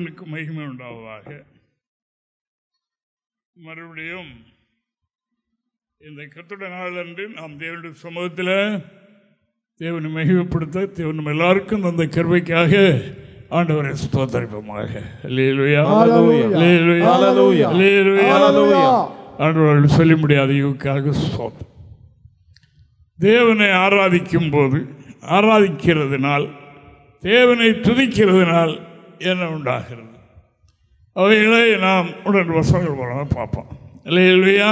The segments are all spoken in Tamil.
தேவனுக்கு மகிமை உண்டாவதாக. மறுபடியும் இந்த கர்த்தருடைய நாள் அன்று நாம் தேவனுடைய சமூகத்தில் தேவனை மகிமைப்படுத்த தேவன் எல்லாருக்கும் அந்த கிருபைக்காக ஆண்டவரை ஸ்தோத்திரிப்போமாக. அல்லேலூயா அல்லேலூயா அல்லேலூயா. ஆண்டவர்கள் சொல்ல முடியாத யுக்காக ஸ்தோத்திரம். தேவனை ஆராதிக்கும் போது ஆராதிக்கிறதுனால் தேவனை துதிக்கிறதுனால் என்ன உண்டாகிறது அவைகளை நாம் உடல் வசனங்கள் மூலமாக பார்ப்போம். அல்லேலூயா.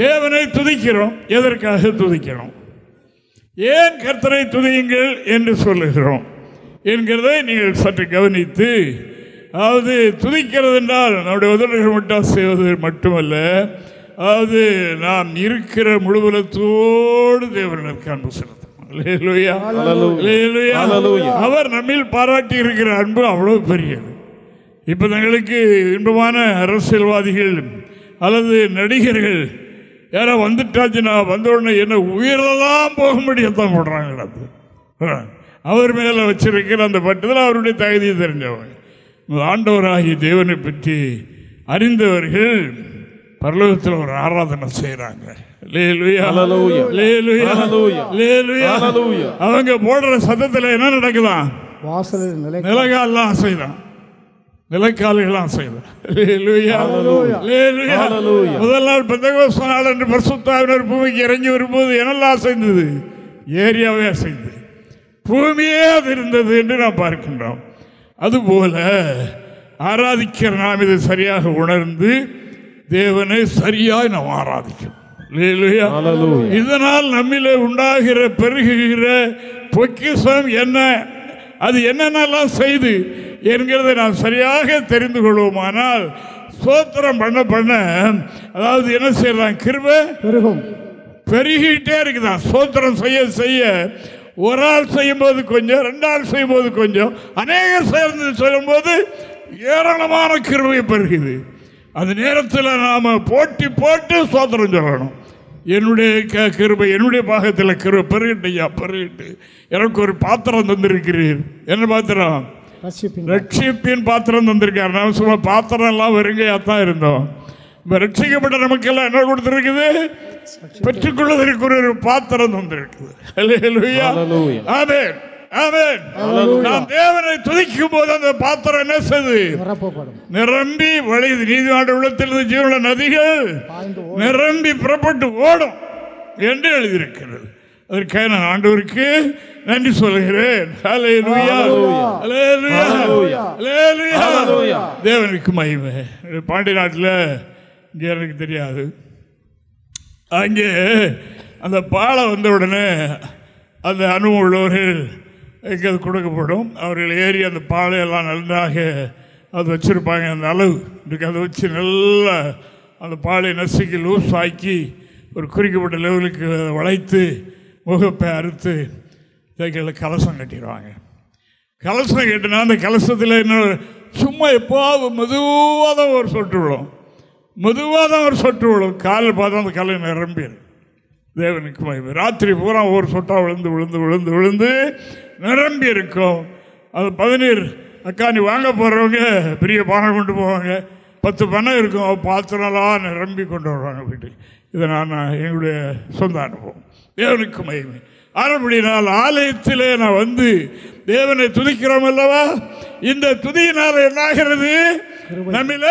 தேவனை துதிக்கிறோம். எதற்காக துதிக்கிறோம்? ஏன் கர்த்தரை துதியுங்கள் என்று சொல்லுகிறோம் என்கிறதை நீங்கள் சற்று கவனித்து, அதாவது துதிக்கிறது என்றால் நம்முடைய உதடுகள் மட்டும் செய்வது மட்டுமல்ல, அதாவது நாம் இருக்கிற முழுவலத்தோடு தேவனுக்கு அன்பு செலுத்தும். அவர் நம்மில் பாராட்டி இருக்கிற அன்பு அவ்வளவு பெரியது. இப்ப தங்களுக்கு இன்பமான அரசியல்வாதிகள் அல்லது நடிகர்கள் யாரோ வந்துட்டாச்சுன்னா வந்த உடனே என்ன உயிரெல்லாம் போகும்படியத்தான் போடுறாங்க. அவர் மேல வச்சிருக்கிற அந்த பட்டத்தில் அவருடைய தகுதியை தெரிஞ்சவங்க. ஆண்டவராகிய தேவனை பற்றி அறிந்தவர்கள் பரலோகத்தில் ஒரு ஆராதனை செய்யறாங்க. அவங்க போடுற சத்தத்தில் என்ன நடக்குதான்? நிலகாலாம் அசைதான், நிலக்கால்களாம் செய்தான். முதல் நாள் பெந்தெகோஸ்தே நாள் என்று பரிசுத்தாவினர் பூமிக்கு இறங்கி வரும்போது என்னெல்லாம் அசைந்தது? ஏரியாவே அசைந்தது, பூமியே அது இருந்தது என்று நாம் பார்க்கின்றோம். அதுபோல ஆராதிக்கிற நாம் இதை சரியாக உணர்ந்து தேவனை சரியாய் நாம் ஆராதிக்கிறோம். இதனால் நம்மிலே உண்டாகிற பெருகுகிற பொக்கிஷம் என்ன, அது என்னென்னலாம் செய்து என்கிறதை நாம் சரியாக தெரிந்து கொள்வோமானால் ஸ்தோத்திரம் பண்ண பண்ண, அதாவது என்ன செய்யலாம், கிருபை பெருகிட்டே இருக்குதான். ஸ்தோத்திரம் செய்ய செய்ய ஒரு ஆள் செய்யும் போது கொஞ்சம், ரெண்டு ஆள் செய்யும் போது கொஞ்சம், அநேகர் சேர்ந்து சொல்லும் போது ஏராளமான கிருபை பெருகுது. அந்த நேரத்தில் நாம் போட்டி போட்டு ஸ்தோத்திரம் சொல்லணும். என்னுடைய கிருபை, என்னுடைய பாகத்தில் கிருபை பெருகிட்டு, ஐயா பெருகிட்டு, எனக்கு ஒரு பாத்திரம் தந்திருக்கிறீர். என்ன பாத்திரம்? ரட்சிப்பின் பாத்திரம் தந்திருக்கார். நாம் சும்மா பாத்திரம் எல்லாம் வெறுங்கையாத்தான் இருந்தோம். இப்போ ரட்சிக்கப்பட்ட நமக்கெல்லாம் என்ன கொடுத்துருக்குது? பெற்றுக்கொள்வதற்கு ஒரு பாத்திரம் தந்திருக்குது. ஆமென் ஆமென். நாம் தேவனை துதிக்கும் போது அந்த பாத்திரம் என்ன செய்து நிரம்பி வழியுது. நீதிமன்ற உள்ளத்திலிருந்து ஜீவன நதிகள் நிரம்பி புறப்பட்டு ஓடும் என்று எழுதியிருக்கிறது. அதற்காக நான் ஆண்டவருக்கு நன்றி சொல்கிறேன். தேவனுக்கு மகிமை. பாண்டி நாட்டில் இங்கே எனக்கு தெரியாது, அங்கே அந்த பாலம் வந்த உடனே அந்த அனுபவம் உள்ளவர்கள் இங்கே அது கொடுக்கப்படும். அவர்கள் ஏறி அந்த பாலையெல்லாம் நன்றாக அது வச்சுருப்பாங்க. அந்த அளவு இன்றைக்கு அதை வச்சு நல்லா அந்த பாலை நசுக்கி லூஸ் ஆக்கி ஒரு குறிக்கப்பட்ட லெவலுக்கு வளைத்து முகப்பை அறுத்து தைக்கல கலசம் கட்டிடுவாங்க. கலசம் கட்டினா அந்த கலசத்தில் என்ன சும்மா எப்போது மெதுவாக தான் ஒரு சொட்டு விடும், மெதுவாக தான் ஒரு சொட்டு விடும். காலில் பார்த்தா அந்த கலை நிரம்பிடும். தேவனுக்கு மகிமை. ராத்திரி பூரா ஒரு சொட்டா விழுந்து விழுந்து விழுந்து விழுந்து நிரம்பி இருக்கும். அது 17 அக்கா நீ வாங்க போகிறவங்க பெரிய பானை கொண்டு போவாங்க, 10 பணம் இருக்கும், பாத்திரம்லாம் நிரம்பி கொண்டு வருவாங்க வீட்டுக்கு. இதை நான் என்னுடைய சொந்த அனுபவம். தேவனுக்கு மகிமை. ஆனபடினால் ஆலயத்திலே நான் வந்து தேவனை துதிக்கிறோம் அல்லவா, இந்த துதியினால் என்னாகிறது நம்மில?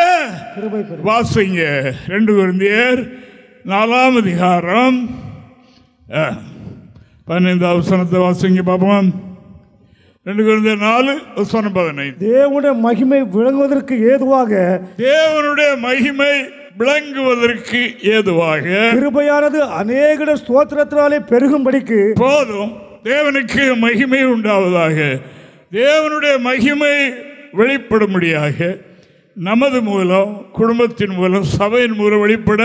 வாசிங்க 2 கொரிந்தியர் 4ஆம் அதிகாரம் 15ஆம் வசனத்தை வாசிங்க பாப்போம். 2 கொரிந்தியர் 4:15. தேவனுடைய மகிமை விளங்குவதற்கு ஏதுவாக, தேவனுடைய மகிமை விளங்குவதற்கு ஏதுவாக கிருபையானது அநேக ஸ்தோத்திரத்தினாலே பெருகும்படிக்கு. போதும், தேவனுக்கு மகிமை உண்டாவதாக. தேவனுடைய மகிமை வெளிப்படும்படியாக நமது மூலம், குடும்பத்தின் மூலம், சபையின் மூலம் வெளிப்பட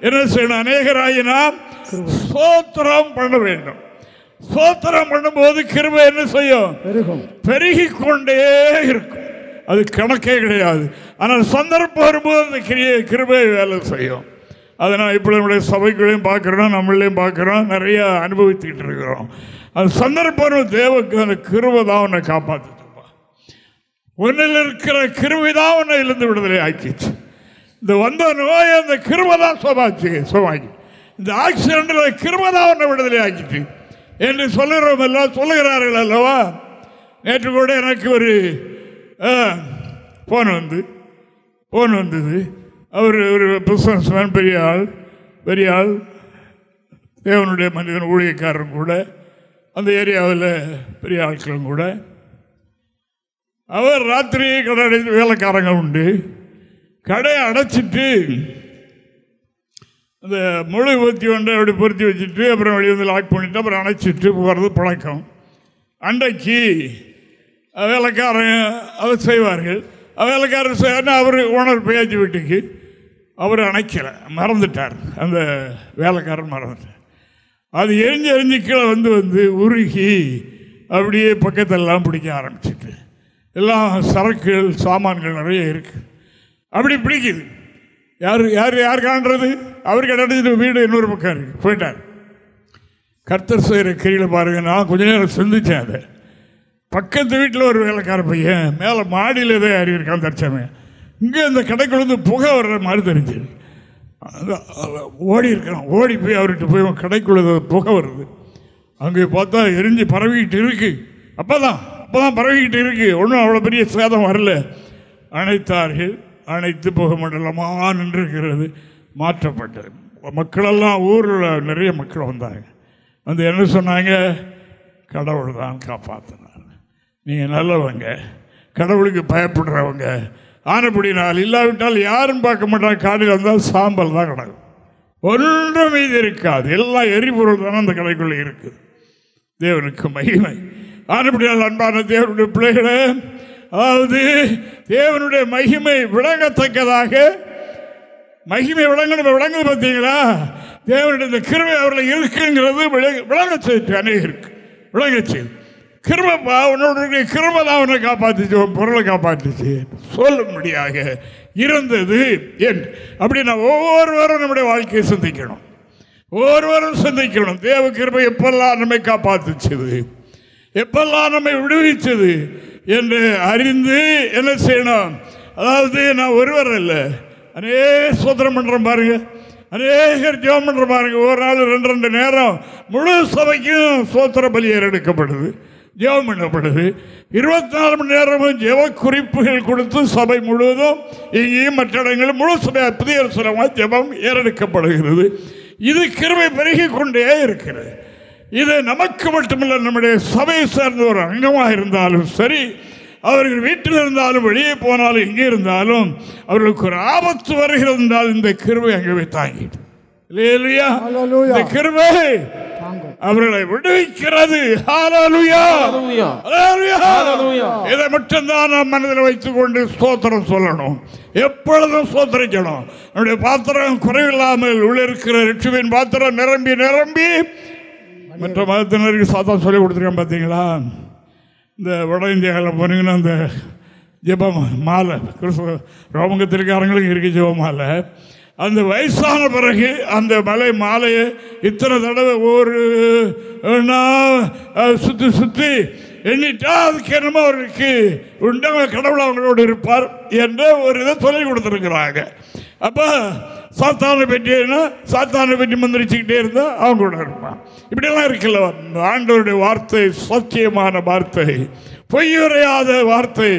என்ன செய்யணும்? அநேகராகி நாம் ஸ்தோத்திரம் பண்ண வேண்டும். ஸ்தோத்திரம் பண்ணும்போது கிருபை என்ன செய்யும்? பெருகிக் கொண்டே இருக்கும். அது கணக்கே கிடையாது. ஆனால் சந்தர்ப்பம் வரும்போது அந்த கிருபை வேலை செய்யும். அதை நான் இப்போ நம்முடைய சபைகளையும் பார்க்குறோம், நம்மளையும் பார்க்குறோம், நிறைய அனுபவித்துக்கிட்டு இருக்கிறோம். அது சந்தர்ப்பம் தேவக்கு அந்த கிருபை தான் உன்னை காப்பாற்றுப்பா. உன்னில் இருக்கிற கிருபைதான் உன்னை இருந்து விடுதலை ஆக்கிச்சு. இந்த வந்த நோய் அந்த கிருபை தான் சுகமாக்கி, இந்த ஆக்சிடென்ட் கிருபை தான் உன்னை விடுதலை ஆக்கிச்சு என்று சொல்லுகிறோம் எல்லாம் சொல்லுகிறார்கள் அல்லவா. நேற்று கூட எனக்கு ஒரு ஃபோன் வந்தது. அவர் ஒரு பிஸ்னஸ் மேன், பெரிய ஆள், தேவனுடைய மனிதன், ஊழியக்காரன் கூட, அந்த ஏரியாவில் பெரிய ஆட்களும் கூட. அவர் ராத்திரி கடை அடைத்து, வேலைக்காரங்க உண்டு, கடையை அடைச்சிட்டு அந்த முழு பொருத்தி ஒன்றை அப்படி பொருத்தி வச்சுட்டு அப்புறம் வெளியே வந்து லாக் பண்ணிவிட்டு அப்புறம் அணைச்சிட்டு போகிறது பழக்கம். அன்றைக்கு வேலைக்காரன் அதை செய்வார்கள். வேலைக்காரர் செய்வார்னா அவர் ஓனர் பேச்சு வீட்டுக்கு அவர் அணைக்கலை, மறந்துட்டார். அந்த வேலைக்காரன் மறந்துட்டார். அது எரிஞ்சு கீழே வந்து உருகி அப்படியே பக்கத்தெல்லாம் பிடிக்க ஆரம்பிச்சிட்டு, எல்லாம் சரக்குகள் சாமான்கள் நிறைய இருக்குது. அப்படி பிடிக்குது. யார் காண்றது? அவர் கிடச்சிட்டு வீடு இன்னொரு பக்கம் இருக்குது, போயிட்டார். கர்த்தர் செய்கிற கிரியில் பாருங்க. நான் கொஞ்ச நேரம் சிந்திச்சேன். அதை பக்கத்து வீட்டில் ஒரு வேலைக்கார பையன் மேலே மாடியில் ஏதோ ஏறி இருக்கான் தற்சமயம். இங்கே அந்த கடைக்குள்ள புகை வர்ற மாதிரி தெரிஞ்சு ஓடி போய் அவர்கிட்ட போய் கடைக்குள்ள புகை வருது. அங்கே பார்த்தா எரிஞ்சு பரவிக்கிட்டு இருக்கு. அப்போதான் பரவிக்கிட்டு இருக்கு. ஒன்றும் அவ்வளோ பெரிய சேதம் வரல. அணைத்தார்கள். அனைத்து புகை மண்டலமாக நின்றுக்கிறது. மாற்றப்பட்டது. மக்களெல்லாம் ஊரில் நிறைய மக்கள் வந்தாங்க. வந்து என்ன சொன்னாங்க? கடவுள் தான் காப்பாற்றினார். நீங்கள் நல்லவங்க, கடவுளுக்கு பயப்படுறவங்க ஆனப்படினால், இல்லாவிட்டால் யாரும் பார்க்க மாட்டாங்க. காலையில் வந்தால் சாம்பல் தான் கிடக்கும், ஒன்றும் மீது இருக்காது. எல்லாம் எரிபொருள் தானே அந்த கடைக்குள்ளே இருக்குது. தேவனுக்கு மகிமை. ஆனப்படினால் அன்பான தேவனுடைய பிள்ளைகளே, அதாவது தேவனுடைய மகிமை விளங்கத்தக்கதாக, மகிமை விளங்குது பார்த்தீங்களா? தேவனுடைய இந்த கிருபை அவர்கள் இருக்குங்கிறது விளங்க செய்து, அநேகருக்கு விளங்க செய்து. கிருபைப்பா, உன்னோட கிருபை தான் அவனை காப்பாற்றிச்சு, உன் பொருளை காப்பாற்றிச்சு சொல்லும்படியாக இருந்தது என்று. அப்படின்னா ஒவ்வொருவரும் நம்முடைய வாழ்க்கையை சிந்திக்கணும். ஒவ்வொருவரும் சிந்திக்கணும். தேவ கிருபை எப்பெல்லாம் நம்மை காப்பாற்றிச்சது, எப்பெல்லாம் நம்மை விடுவிச்சது என்று அறிந்து என்ன செய்யணும்? அதாவது நான் ஒருவர் இல்லை, அநேக சோதனம் பண்ணுறேன் பாருங்க, அநேகர் ஜெபம் பண்ணுற பாருங்க. ஒரு நாள் 2 நேரம் முழு சபைக்கும் சோத்திர பலியர் எடுக்கப்படுது, ஜெபம் பண்ணப்படுது. 24 மணி நேரமும் ஜெப குறிப்புகள் கொடுத்து சபை முழுவதும் இங்கேயும் மற்ற இடங்களும் முழு சபை புதிய ஜெபம் ஏறெடுக்கப்படுகிறது. இது கிருபை பெருகி கொண்டே இருக்கிறது. இது நமக்கு மட்டுமல்ல, நம்முடைய சபையை சேர்ந்த ஒரு அங்கமாக இருந்தாலும் சரி, அவர்கள் வீட்டில் இருந்தாலும் வெளியே போனாலும் எங்கே இருந்தாலும் அவர்களுக்கு ஒரு ஆபத்து வருகிறது என்றால் இந்த கிருபை அங்கே தாங்கிட்டு, இந்த கிருபை அவர்களை விடுவிக்கிறது. இதை மட்டும்தான் நாம் மனதில் வைத்துக் கொண்டு ஸ்தோத்திரம் சொல்லணும், எப்பொழுதும் ஸ்தோத்திரிக்கணும். நம்முடைய பாத்திரம் குறைவில்லாமல் உள்ள இருக்கிற ரட்சிப்பின் பாத்திரம் நிரம்பி நிரம்பி. மற்ற மதத்தினருக்கு சாத்தா சொல்லி கொடுத்துருக்கேன் பார்த்தீங்களா? இந்த வட இந்தியாவில் போனீங்கன்னா அந்த ஜெப மாலை, கிறிஸ்துவ ரோமங்கத்திற்காரங்களுக்கு இருக்குது ஜெப மாலை. அந்த வயசான பிறகு அந்த மாலையை இத்தனை தடவை ஒரு சுற்றி எண்ணிட்டா அதுக்கு என்னமோ அவருக்கு உண்டாக கடவுள் அவங்களோடு இருப்பார் என்ற ஒரு இதை சொல்லி கொடுத்துருக்குறாங்க. அப்போ சாத்தானை பற்றி மந்திரிச்சுக்கிட்டே இருந்தால் அவங்க கூட இருப்பான். இப்படியெல்லாம் இருக்குல்ல. ஆண்டவருடைய வார்த்தை சத்தியமான வார்த்தை, பொய்யுரையாத வார்த்தை.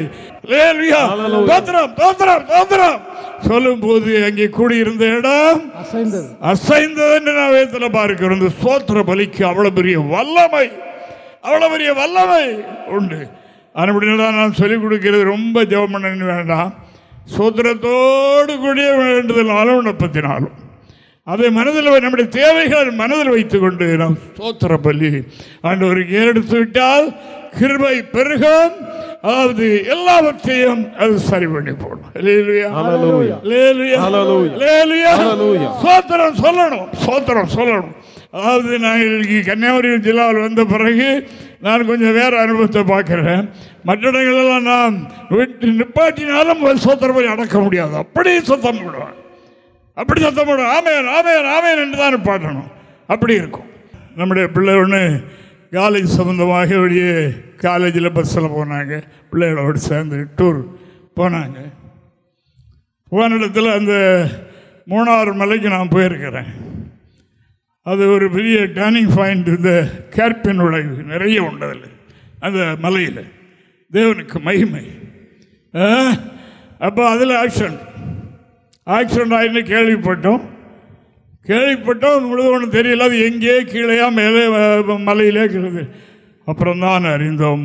சொல்லும் போது அங்கே கூடியிருந்த இடம் அசைந்தது என்று நான் வேதத்தில் பார்க்கிறோம். இந்த ஸ்தோத்திர பலிக்கு அவ்வளவு பெரிய வல்லமை உண்டு. அப்படின்னா நான் சொல்லிக் கொடுக்கிறது ரொம்ப ஜெபம் பண்ண வேண்டாம். சோத்திரத்தோடு கூடிய வேண்டுதலாலும் விண்ணப்பத்தினாலும் அதை மனதில், நம்முடைய தேவைகளை மனதில் வைத்துக் கொண்டு நாம் ஸ்தோத்திர பலி ஆண்டவருக்கு ஏறெடுத்து விட்டால் கிருபை பெருகும். அதாவது எல்லாவற்றையும் அது சரி பண்ணி போடும். சோத்திரம் சொல்லணும். அதாவது நாங்கள் கன்னியாகுமரி ஜில்லாவில் வந்த பிறகு நான் கொஞ்சம் வேறு அனுபவத்தை பார்க்குறேன். மற்ற இடங்களெல்லாம் நாம் நிப்பாட்டினாலும் சோத்திரம் போய் அடக்க முடியாது. அப்படியே சத்தம் போடுவான், ஆமேன் ஆமேன் ஆமேன் என்று தான் நிப்பாட்டணும். அப்படி இருக்கும். நம்முடைய பிள்ளை ஒன்று காலேஜ் சம்பந்தமாக வெளியே காலேஜில் பஸ்ஸில் போனாங்க, பிள்ளைகளோடு சேர்ந்து டூர் போனாங்க. போன இடத்துல அந்த 3 மலைக்கு நான் போயிருக்கிறேன். அது ஒரு பெரிய டர்னிங் பாயிண்ட். இந்த கேர்பின் விளைவு நிறைய உண்டதில் அந்த மலையில். தேவனுக்கு மகிமை. அப்போ அதில் ஆக்சிடென்ட் ஆகின்னு கேள்விப்பட்டோம். உங்களுக்கு ஒன்றும் தெரியல, அது எங்கே கீழேயா மேலே மலையிலே இருக்கிறது. அப்புறம் தான் அறிந்தோம்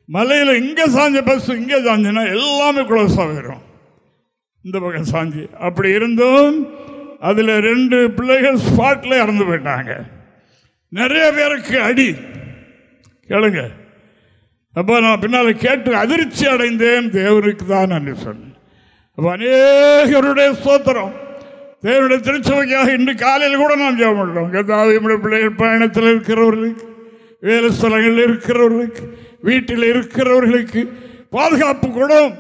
மலையில் இங்கே சாஞ்ச பஸ் இங்கே சாஞ்சினா எல்லாமே க்ளோஸ் ஆகிடும். இந்த பக்கம் சாஞ்சி அப்படி இருந்தும் அதில் 2 பிள்ளைகள் ஸ்பாட்டில் இறந்து போயிட்டாங்க. நிறைய பேருக்கு அடி. கேளுங்க. அப்போ நான் பின்னால் கேட்டு அதிர்ச்சி அடைந்தேன். தேவனுக்கு தான் நன்றி சொன்னேன். அப்போ அநேகருடைய ஸ்தோத்திரம். தேவனுடைய திருச்சபைக்காக இன்று காலையில் கூட நாம் ஜெபம் பண்ணுறோம். நம்முடைய பிள்ளைகள் பயணத்தில் இருக்கிறவர்களுக்கு, வேலை ஸ்தலங்களில் இருக்கிறவர்களுக்கு, வீட்டில் இருக்கிறவர்களுக்கு பாதுகாப்பு கூடும்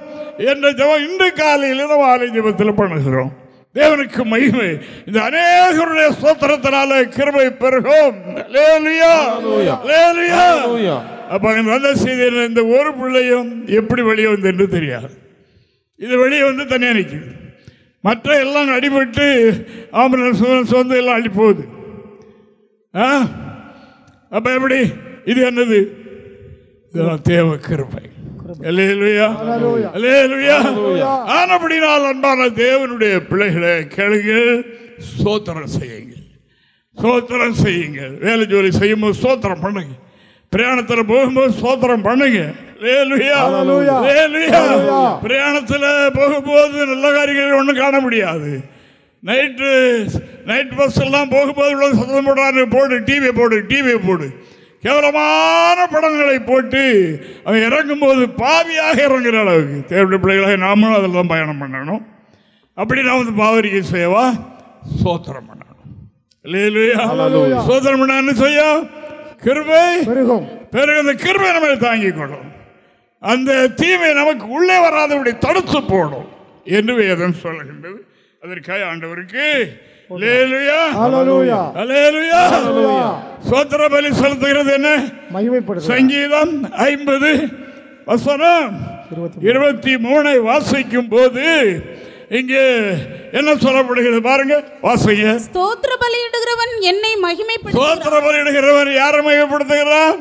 என்ற ஜெபம் இன்று காலையில் நம்ம ஆலய ஜெபத்தில் பண்ணுகிறோம். தேவனுக்கு மகிமை. இந்த அநேகருடைய ஸ்தோத்திரத்தினால கிருபை பெருகும். அப்ப வந்த செய்தி இந்த ஒரு பிள்ளையும் எப்படி வெளியே வந்து என்று தெரியாது. இது வெளியே வந்து தனியாக நிற்குது. மற்ற எல்லாம் அடிபட்டு ஆம்புலன்ஸ் வந்து எல்லாம் அடி போகுது. அப்ப எப்படி? இது என்னது? தேவ கிருபை. ஆனபடினால் அன்பான தேவனுடைய பிள்ளைகளை கேளுங்கள், ஸ்தோத்திரம் செய்யுங்கள். வேலை ஜோலி செய்யும்போது ஸ்தோத்திரம் பண்ணுங்க. பிரயாணத்தில் போகும்போது ஸ்தோத்திரம் பண்ணுங்க. பிரயாணத்தில் போகும்போது நல்ல காரியங்கள் ஒன்றும் காண முடியாது. நைட் பஸ் எல்லாம் போகும்போது சத்தம் போடு, டிவியை போடு. கேவலமான படங்களை போட்டு அவன் இறங்கும்போது பாவியாக இறங்குற அளவுக்கு தேவனுடைய பிள்ளைகளாக நாமளும் அதில் தான் பயணம் பண்ணணும். அப்படி நான் வந்து பாவரிக்கை செய்யவா? ஸ்தோத்திரம் பண்ணணும். ஸ்தோத்திரம் பண்ண என்ன செய்யும்? கிருபை பிறகு அந்த கிருபை நம்ம தாங்கிக் கொள்ளும். அந்த தீமை நமக்கு உள்ளே வராதபடி தடுத்து போடும் என்று வேதம் சொல்லுகின்றது. அதற்காக ஆண்டவருக்கு ஸ்தோத்திர பலி செலுத்துகிறது. என்ன சங்கீதம் 50:23 வாசிக்கும் போது இங்கே என்ன சொல்லப்படுகிறது பாருங்க, வாசிங்க. ஸ்தோத்திர பலியிடுகிறவன் என்னை மகிமைப்படுத்துகிறான். ஸ்தோத்திர பலியிடுகிறவன் யாரை மகிமைப்படுத்துகிறான்?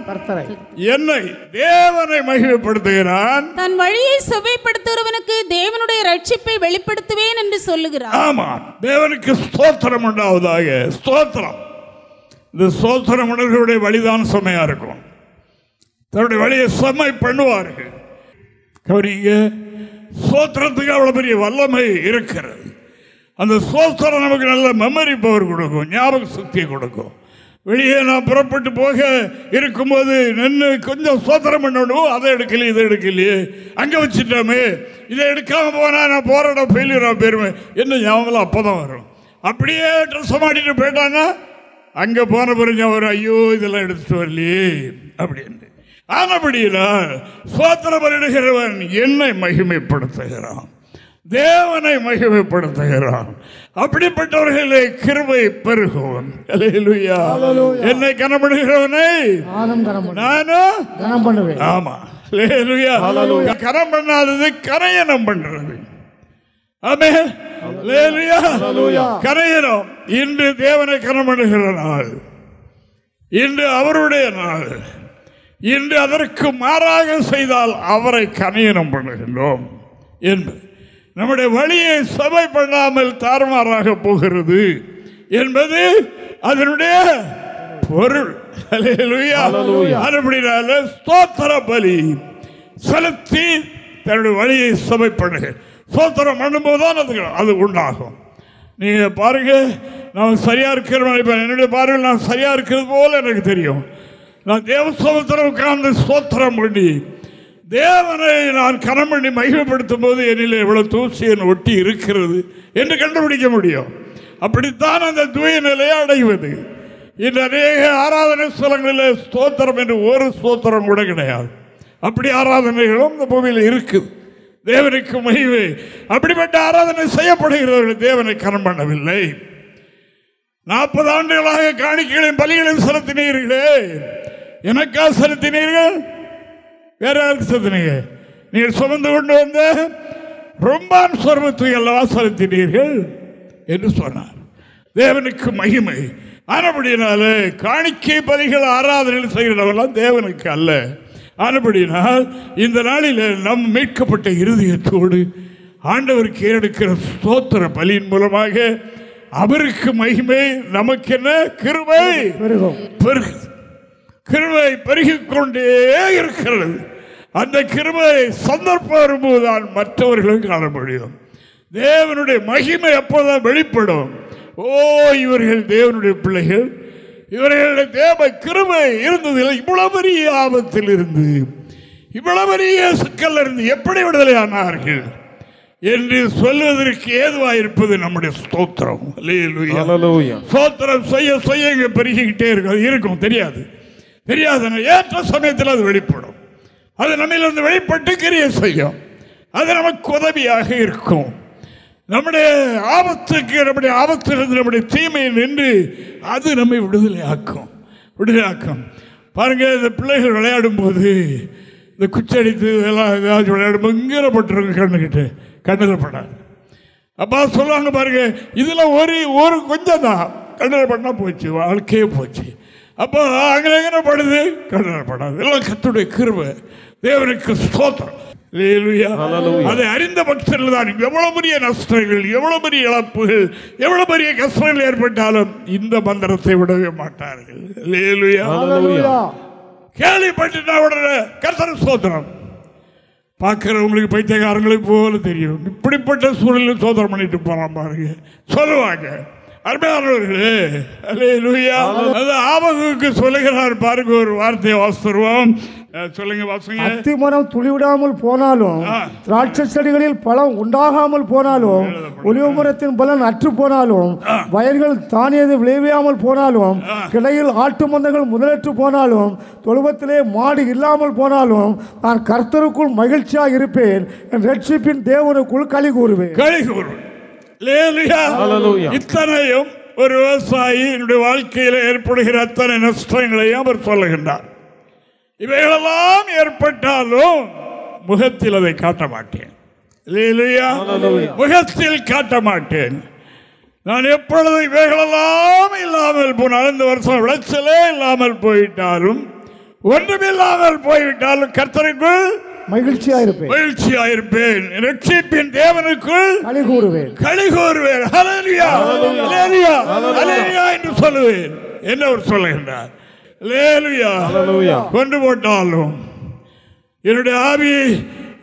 என்னை, தேவனை மகிமைப்படுத்துகிறான். தன் வழியை செவ்வைப்படுத்துகிறவனுக்கு தேவனுடைய ரட்சிப்பை வெளிப்படுத்துவேன் என்று சொல்லுகிறான். ஆமா, தேவனுக்கு ஸ்தோத்திரம் உண்டாவதாக. ஸ்தோத்திரம். இந்த ஸ்தோத்திரம் உணர்வுடைய வழிதான் செம்மையா இருக்கும். தன்னுடைய வழியை செம்மை பண்ணுவார்கள். கவனிங்க, ஸ்தோத்திரத்துக்கு அவ்வளவு பெரிய வல்லமை இருக்கிறது. அந்த ஸ்தோத்திரம் நமக்கு நல்ல மெமரி பவர் கொடுக்கும், ஞாபக சக்தியை கொடுக்கும். வெளியே நான் புறப்பட்டு போக இருக்கும்போது நின்று கொஞ்சம் ஸ்தோத்திரம் பண்ணணும். அதை எடுக்கலையே, இதை எடுக்கலையே, அங்கே வச்சுட்டோமே, இதை எடுக்காம போனா நான் போற இடம் ஃபெயிலியரா போயிருமே என்ன ஞாபகம் அப்போதான் வரும். அப்படியே ட்ரெஸ் மாட்டிட்டு போயிட்டாங்க, அங்கே போன பிறகு அவர் ஐயோ இதெல்லாம் எடுத்துட்டு வரலையே அப்படின்னு. ஆனபடியினால் ஸ்தோத்திரம் பண்ணிடுகிறவன் என்னை மகிமைப்படுத்துகிறான், தேவனை மகிமைப்படுத்துகிறான். அப்படிப்பட்டவர்களே கிருபை பெருகுவன். என்னை கனப்படுகிறவனை நானும் கனம் பண்ணுவேன். ஆமா, கனம் பண்ணாதது கரையனம் பண்றது. கரையனம். இன்று தேவனை கனம் பண்ணுகிற நாள், இன்று அவருடைய நாள். இன்று அதற்கு மாறாக செய்தால் அவரை கரையனம் பண்ணுகின்றோம் என்பது. நம்முடைய வழியை சபை பண்ணாமல் தாறுமாறாக போகிறது என்பது அதனுடைய பொருள். ஸ்தோத்திர பலி செலுத்தி தன்னுடைய வழியை சபை பண்ணுங்க. ஸ்தோத்திரம் பண்ணும்போதுதான் அது உண்டாகும். நீங்க பாருங்க, நான் சரியா இருக்கிறேன், என்னுடைய பார்வையில் நான் சரியா இருக்கிறது போல எனக்கு தெரியும். நான் தேவ ஸ்தோத்திரம் உட்கார்ந்து ஸ்தோத்திரம் பண்ணி தேவனை நான் கனம் பண்ணி மகிமைப்படுத்தும் போது என்னில் எவ்வளவு தூசியன் ஒட்டி இருக்கிறது என்று கண்டுபிடிக்க முடியும். அப்படித்தான் அந்த தூய நிலையை அடைவது. இந்த அநேக ஆராதனை ஸ்தலங்களில் ஸ்தோத்திரம் என்று ஒரு ஸ்தோத்திரம் கூட கிடையாது. அப்படி ஆராதனைகளும் இந்த பூமியில் இருக்குது. தேவனுக்கு மகிமை. அப்படிப்பட்ட ஆராதனை செய்யப்படுகிறவர்கள் தேவனை கனம் பண்ணவில்லை. 40 ஆண்டுகளாக காணிக்கைகளையும் பலிகளையும் செலுத்தினீர்களே, எனக்கா செலுத்தினீர்கள்? வேற யாருக்கு செலுத்தினீங்க? நீங்கள் சுமந்து கொண்டு வந்த ரொம்பான் சொர்வத்துக்கு அல்லவா செலுத்தினீர்கள் என்று சொன்னார். தேவனுக்கு மகிமை. ஆனபடியினாலே காணிக்கை பலிகள் ஆராதனைகள் செய்கிறவெல்லாம் தேவனுக்கு அல்ல. ஆனபடியினால் இந்த நாளில் நம் மீட்கப்பட்ட இருதயத்தோடு ஆண்டவருக்கு ஏறெடுக்கிற ஸ்தோத்திர பலியின் மூலமாக அவருக்கு மகிமை, நமக்கு என்ன கிருபை கிருபை பெருகிக் கொண்டே இருக்கிறது. அந்த கிருபை சந்தர்ப்பம் வரும்போதுதான் மற்றவர்களும் காண முடியும். தேவனுடைய மகிமை அப்போதான் வெளிப்படும். ஓ, இவர்கள் தேவனுடைய பிள்ளைகள், இவர்களுடைய தேவ கிருபை இருந்ததில்லை. இவ்வளவு பெரிய ஆபத்தில் இருந்து, இவ்வளவு பெரிய சிக்கல் இருந்து எப்படி விடுதலை ஆனார்கள் என்று சொல்வதற்கு ஏதுவாயிருப்பது நம்முடைய ஸ்தோத்திரம். ஸ்தோத்திரம் செய்ய செய்ய இங்க பெருகிக்கிட்டே இருக்கும். தெரியாது ஏற்ற சமயத்தில் அது வெளிப்படும். அது நம்மிலிருந்து வெளிப்பட்டு கிரியை செய்யும். அது நமக்கு உதவியாக இருக்கும். நம்முடைய ஆபத்துக்கு, நம்முடைய ஆபத்திலிருந்து, நம்முடைய தீமையில் நின்று அது நம்மை விடுதலையாக்கும். பாருங்க, இந்த பிள்ளைகள் விளையாடும் போது இந்த குச்சடித்து எல்லாம் ஏதாச்சும் விளையாடும்போது இங்கேப்பட்டிருக்கும் கண்ணில் படாது. அப்போ சொல்லுவாங்க பாருங்க, இதில் ஒரு கொஞ்சம் தான் கண்ணில் படனா போச்சு, வாழ்க்கையே போச்சு. அப்போ அங்கே எங்கே படுது? கண்ணில் படாது. எல்லாம் கர்த்தருடைய கிருபை. தேவனுக்கு ஸ்தோத்திரம். அதை அறிந்த பட்சத்தில் தான் எவ்வளவு பெரிய நஷ்டங்கள், எவ்வளவு பெரிய இழப்புகள், எவ்வளவு பெரிய கஷ்டங்கள் ஏற்பட்டாலும் இந்த மந்திரத்தை விடவே மாட்டார்கள். கேள்விப்பட்டுட்டா உடனே கர்த்தர் ஸ்தோத்திரம். பார்க்கிறவங்களுக்கு பைத்தியக்காரங்களை போல தெரியும். இப்படிப்பட்ட சூழலில் சோதனை பண்ணிட்டு போறான் பாருங்க, சொல்லுவாங்க. அருமையானவர்களே, அல்லேலூயா. ஆபகுக்கு சொல்லுகிறார் பாருங்க, ஒரு வார்த்தையை வாசித்துருவோம். சொல்லுங்க, வாசிங்க. அத்திமரம் துளிவிடாமல் போனாலும், திராட்சை செடிகளில் பழம் உண்டாகாமல் போனாலும், ஒலிவ மரத்தின் பலன் அற்று போனாலும், வயல்கள் தானியது விளைவியாமல் போனாலும், கிளையில் ஆட்டு மந்தங்கள் முதலற்று போனாலும், தொழுவத்திலே மாடு இல்லாமல் போனாலும், நான் கர்த்தருக்குள் மகிழ்ச்சியாக இருப்பேன், என் ரட்சிப்பின் தேவனுக்குள் களி கூறுவேன். இத்தனையும் ஒரு விவசாயி என்னுடைய வாழ்க்கையில் ஏற்படுகிற அத்தனை நஷ்டங்களையும் அவர் சொல்லுகின்றார். இவைகளெல்லாம் ஏற்பட்டாலும் முகத்தில் அதை காட்ட மாட்டேன். முகத்தில் காட்ட மாட்டேன். நான் எப்பொழுது இவைகளெல்லாம் இல்லாமல் போனாலும், இந்த வருஷம் விளைச்சலே இல்லாமல் போயிட்டாலும், ஒன்றுமில்லாமல் போய்விட்டாலும் கர்த்தருக்குள் மகிழ்ச்சியாயிருப்பேன், ரட்சிப்பின் தேவனுக்குள் களி கூறுவேன் என்று சொல்லுவேன் என்று அவர் சொல்லுகின்றார். கொண்டு போட்டாலும் என்னுடைய ஆவி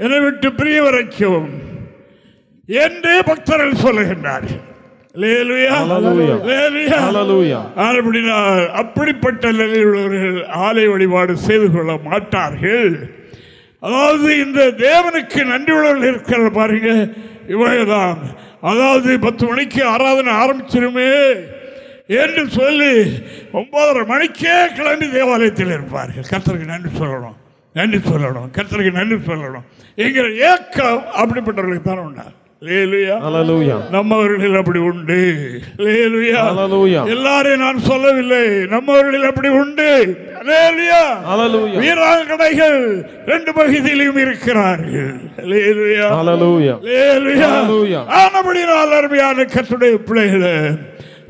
என்னை விட்டு பிரிய வரைக்கும் என்று பக்தர்கள் சொல்லுகின்றார். அப்படிப்பட்ட நிலையில் உள்ளவர்கள் ஆலய வழிபாடு செய்து கொள்ள மாட்டார்கள். அதாவது இந்த தேவனுக்கு நன்றி உள்ளவர்கள் இருக்கிற பாருங்க, இவங்கதான். அதாவது 10 மணிக்கு ஆராதனை ஆரம்பிச்சிருமே என்று சொல்லி 9:30 மணிக்கே கிளம்பி தேவாலயத்தில் இருப்பார்கள். கர்த்தருக்கு நன்றி சொல்லணும், கர்த்தருக்கு நன்றி சொல்லணும் என்கிற ஏக்கம் அப்படிப்பட்டவர்களுக்கு தானே உண்டா? நம்மவர்களில் அப்படி உண்டு. எல்லாரையும் நான் சொல்லவில்லை, நம்மவர்களில் அப்படி உண்டு. வீராங்கனைகள் 2 பகுதியிலும் இருக்கிறார்கள். ஆனபடியால் அருமையான கர்த்தருடைய பிள்ளைகளே,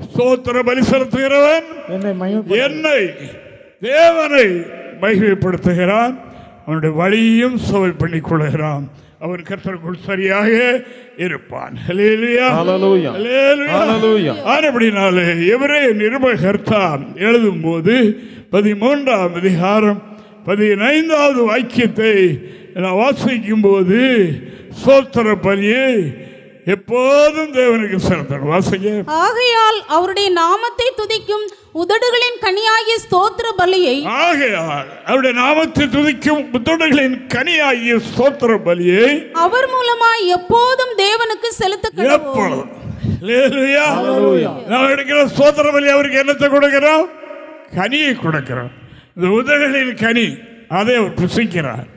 ஸ்தோத்திர பலி செலுத்துகிறவன் என்னை, தேவனை மகிமைப்படுத்துகிறான், அவனுடைய வழியையும் சுவை பண்ணிக் கொள்கிறான், அவன் கர்த்தருக்குள் சரியாக இருப்பான். ஆனபடினாலே எவரே நிருபகர்த்தான் எழுதும் போது 13ஆம் அதிகாரம் 15வது வாக்கியத்தை வாசிக்கும் போது, ஸ்தோத்திர பலியை எப்போதும் தேவனுக்கு செலுத்தணும். வாசிங்க. ஆகையால் அவருடைய நாமத்தை துதிக்கும் உதடுகளின் கனியாகிய ஸ்தோத்திர பலியை, ஆகையால் அவருடைய நாமத்தை துதிக்கும் உதடுகளின் கனியாகிய ஸ்தோத்திர பலியை அவர் மூலமாய் எப்போதும் தேவனுக்கு செலுத்த. எப்பொழுதும் நாம் எடுக்கிற ஸ்தோத்திர பலி அவருக்கு என்னத்தை கொடுக்கிறோம்? கனியை கொடுக்கிறோம். இந்த உதடுகளின் கனி அதை அவர் புசிக்கிறார்,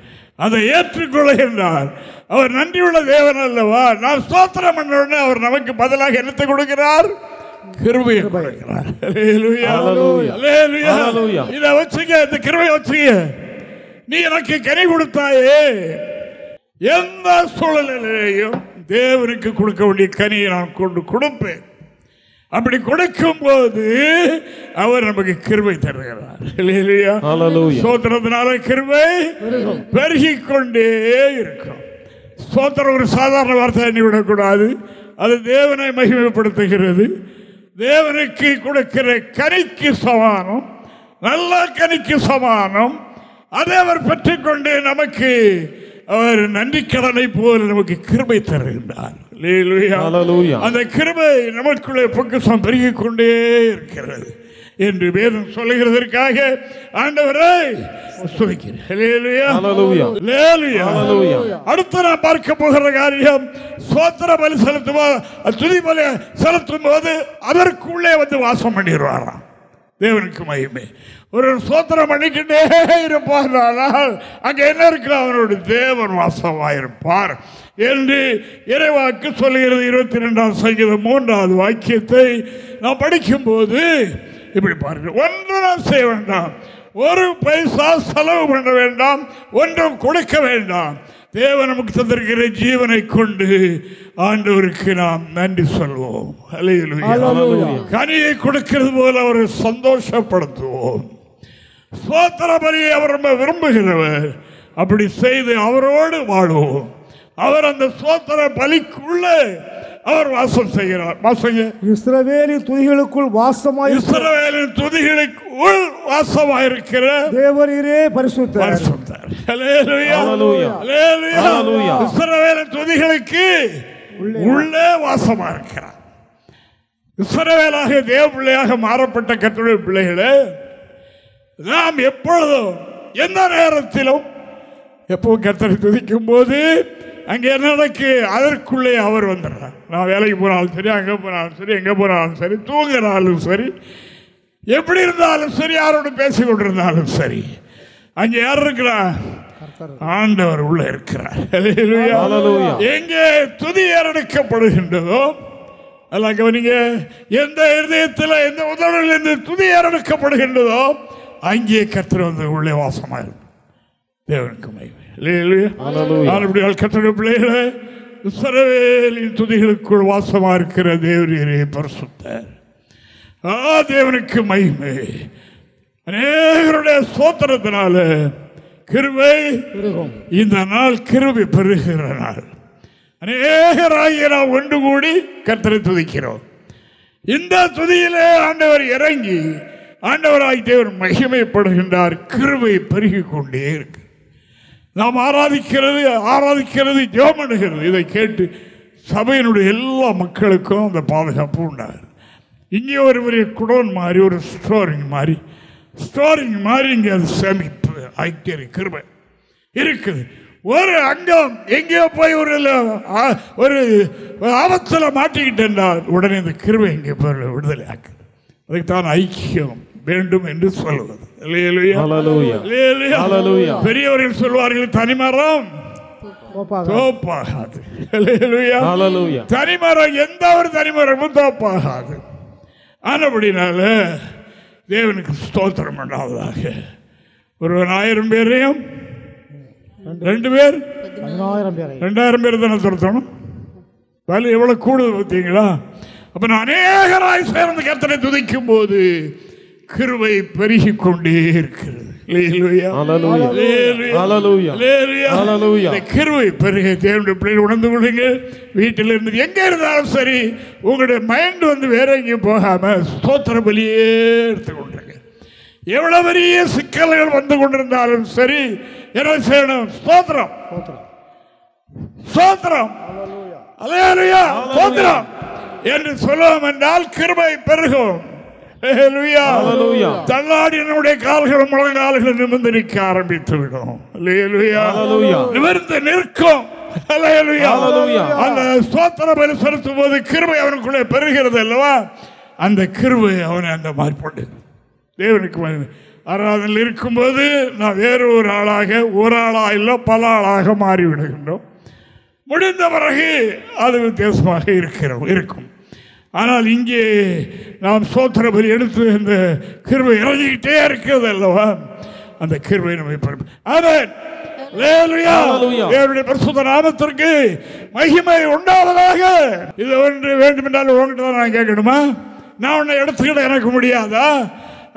அதை ஏற்றுக்கொள்கின்றார். அவர் நன்றியுள்ள தேவன் அல்லவா? நாம் ஸ்தோத்திரம் பண்ண உடனே அவர் நமக்கு பதிலாக என்னத்தை கொடுக்கிறார்? கிருபையை கொடுக்கிறார். அல்லேலூயா, அல்லேலூயா. இதை வச்சுங்க, இந்த கிருபையை வச்சுங்க. நீ எனக்கு கனி கொடுத்தாயே, எந்த சூழலிலேயும் தேவனுக்கு கொடுக்க வேண்டிய கனியை நான் கொண்டு கொடுப்பேன். அப்படி கொடுக்கும் போது அவர் நமக்கு கிருபை தருகிறார். ஸ்தோத்திரத்தினால கிருபை பெருகிக் கொண்டே இருக்கும். ஸ்தோத்திரம் ஒரு சாதாரண வார்த்தை எண்ணி விடக்கூடாது. அது தேவனை மகிமைப்படுத்துகிறது. தேவனுக்கு கொடுக்கிற கனிக்கு சமானம், நல்ல கனிக்கு சமானம். அதை அவர் பெற்றுக்கொண்டு நமக்கு அவர் நன்றி கடனை போல நமக்கு கிருபை தருகின்றார். அந்த கிருபை நமக்குள்ளே பொக்கிஷம் பெருகிக் கொண்டே இருக்கிறது என்று வேதம் சொல்லுகிறதற்காக ஆண்டவரை அடுத்து நான் பார்க்க போகிற காரியம், ஸ்தோத்திர பலி துதி பலி செலுத்தும் போது அதற்குள்ளே வந்து வாசம் பண்ணிடுவாராம். தேவனுக்கு மகிமை. ஒரு ஸ்தோத்திரம் பண்ணிக்கிட்டே இருப்பார், அங்க என்ன இருக்கிற அவனோட தேவன் வாசமாயிருப்பார் என்று இறைவாக்கு சொல்லுகிறது. 22ஆம் சங்கீதம் 3வது வாக்கியத்தை நாம் படிக்கும் போது இப்படி பாருங்கள், ஒன்று நாம் செய்ய வேண்டாம், ஒரு பைசா செலவு பண்ண வேண்டாம், ஒன்றும் கொடுக்க வேண்டாம். தேவன் நமக்கு தந்திருக்கிற ஜீவனை கொண்டு ஆண்டவருக்கு நாம் நன்றி சொல்வோம். கனியை கொடுக்கிறது போல அவரை சந்தோஷப்படுத்துவோம். ஸ்தோத்திர பலியை அவர் ரொம்ப விரும்புகிறவர். அப்படி செய்து அவரோடு வாழுவோம். அவர் அந்த ஸ்தோத்திர பலிக்குள்ளே அவர் வாசம் செய்கிறார். இஸ்ரவேலின் துதிகளுக்குள் வாசமாய், இஸ்ரவேலின் துதிகளுக்குள் வாசமாயிருக்கிற தேவரீரே பரிசுத்தர். இஸ்ரவேலின் துதிகளுக்கு உள்ளே வாசமா இருக்கிறார். இஸ்ரவேலாக தேவ பிள்ளையாக மாறப்பட்ட கர்த்தருடைய பிள்ளைகளே, நாம் எப்பொழுதும் எந்த நேரத்திலும் எப்பவும் கர்த்தரை துதிக்கும் போது அங்கே என்ன நடக்கு, அதற்குள்ளே அவர் வந்துடுறார். நான் வேலைக்கு போனாலும் சரி, அங்கே போனாலும் சரி, எங்கே போனாலும் சரி, தூங்குறாலும் சரி, எப்படி இருந்தாலும் சரி, யாரோடு பேசிக் கொண்டிருந்தாலும் சரி, அங்கே யார் இருக்கிறார்? ஆண்டவர் உள்ள இருக்கிறார். எங்கே துதி ஏறெடுக்கப்படுகின்றதோ, அல்ல கவனிங்க, எந்த இருதயத்தில் எந்த உதவியில் இந்த துதி ஏறெடுக்கப்படுகின்றதோ அங்கே கர்த்தர் வந்து உள்ளே வாசமாயிருக்கும். தேவனுக்கு மகிமை. கர்த்தருடைய பிள்ளைகளே, இஸ்ரவேலின் துதிகளுக்குள் வாசமா இருக்கிற தேவரீரே பரிசுத்தர். தேவனுக்கு மகிமை. அநேகருடைய ஸ்தோத்திரத்தினால கிருபை இந்த நாள் கிருபை பெறுகிற நாள். அநேகராகிய நாம் ஒன்று கூடி கர்த்தரை துதிக்கிறோம். இந்த துதியிலே ஆண்டவர் இறங்கி ஆண்டவராய் தேவன் மகிமைப்படுகின்றார். கிருபை பெருகிக் கொண்டே இருக்கு. நாம் ஆராதிக்கிறது ஜெபம் பண்ணுகிறது. இதை கேட்டு சபையினுடைய எல்லா மக்களுக்கும் அந்த பாதுகாப்பு உண்டாகுது. இங்கே ஒரு பெரிய குடோன் மாதிரி, ஒரு ஸ்டோரிங் மாதிரி இங்கே அது சேமிப்பு ஆகிட்டே கிருபை இருக்குது. ஒரு அங்கம் எங்கேயோ போய் ஒரு ஆபத்தில் மாட்டிக்கிட்டு என்றால் உடனே இந்த கிருபை எங்கே போய் விடுதலை ஆக்குது. அதுக்குத்தான் ஐக்கியம் வேண்டும் என்று சொல்லுவது. பெரியவர்கள் சொல்வார்கள், தனிமரம் தோப்பாகாது. தனிமரம் எந்த ஒரு தனிமரமும் தோப்பாகாது. ஆனபடினால தேவனுக்கு ஸ்தோத்திரம் பண்ணாவதாக. ஒருவன் 1000 பேரையும் 2 பேர் 2000 பேர் தானே துரத்தணும். வேலை எவ்வளவு கூடுதல் பார்த்தீங்களா? அப்ப நான் அநேகராய் சேர்ந்து கர்த்தரை துதிக்கும் போது கிருபை பெருகிக் கொண்டே இருக்கிறது. கிருபை பெருக தேவனுடைய பிள்ளைகள் உணர்ந்து கொள்ளுங்க. வீட்டில் இருந்து எங்க இருந்தாலும் சரி, உங்களுடைய மைண்ட் வந்து வேற எங்கேயும் போகாம ஸ்தோத்திர பலியே எடுத்துக்கொண்டிருங்க. எவ்வளவு பெரிய சிக்கல்கள் வந்து கொண்டிருந்தாலும் சரி, என்ன செய்யணும்? ஸ்தோத்திரம் என்று சொல்லுவோம் என்றால் கிருபை பெருகும். தள்ளாடினுடைய கால்களும் முழங்கால்களும் நிமிர்ந்து நிற்க ஆரம்பித்து விடும். நிமிர்ந்து நிற்கும். அந்த ஸ்தோத்திர பலி செலுத்தும் போது கிருபை அவனுக்குள்ளே பெறுகிறது அல்லவா? அந்த கிருபை அவனை அந்த மாதிரி போட்டு தேவனுக்கு ஆராதனையில் இருக்கும்போது நான் வேறு ஒரு ஆளாக இல்லை பல ஆளாக மாறிவிடுகின்றோம். முடிந்த பிறகு அது வித்தியாசமாக இருக்கும். ஆனால் இங்கே நாம் ஸ்தோத்திர பலி எடுத்து இந்த கிருபை இறங்கிக்கிட்டே இருக்கிறது அல்லவா, அந்த கிருபை நம்மை பரிசுத்த நாமத்திற்கு மகிமை உண்டாவதாக. இது ஒன்று வேண்டும் என்றால் உங்ககிட்ட தான் நான் கேட்கணுமா? நான் உன்னை எடுத்துக்கிட்ட எனக்கு முடியாதா?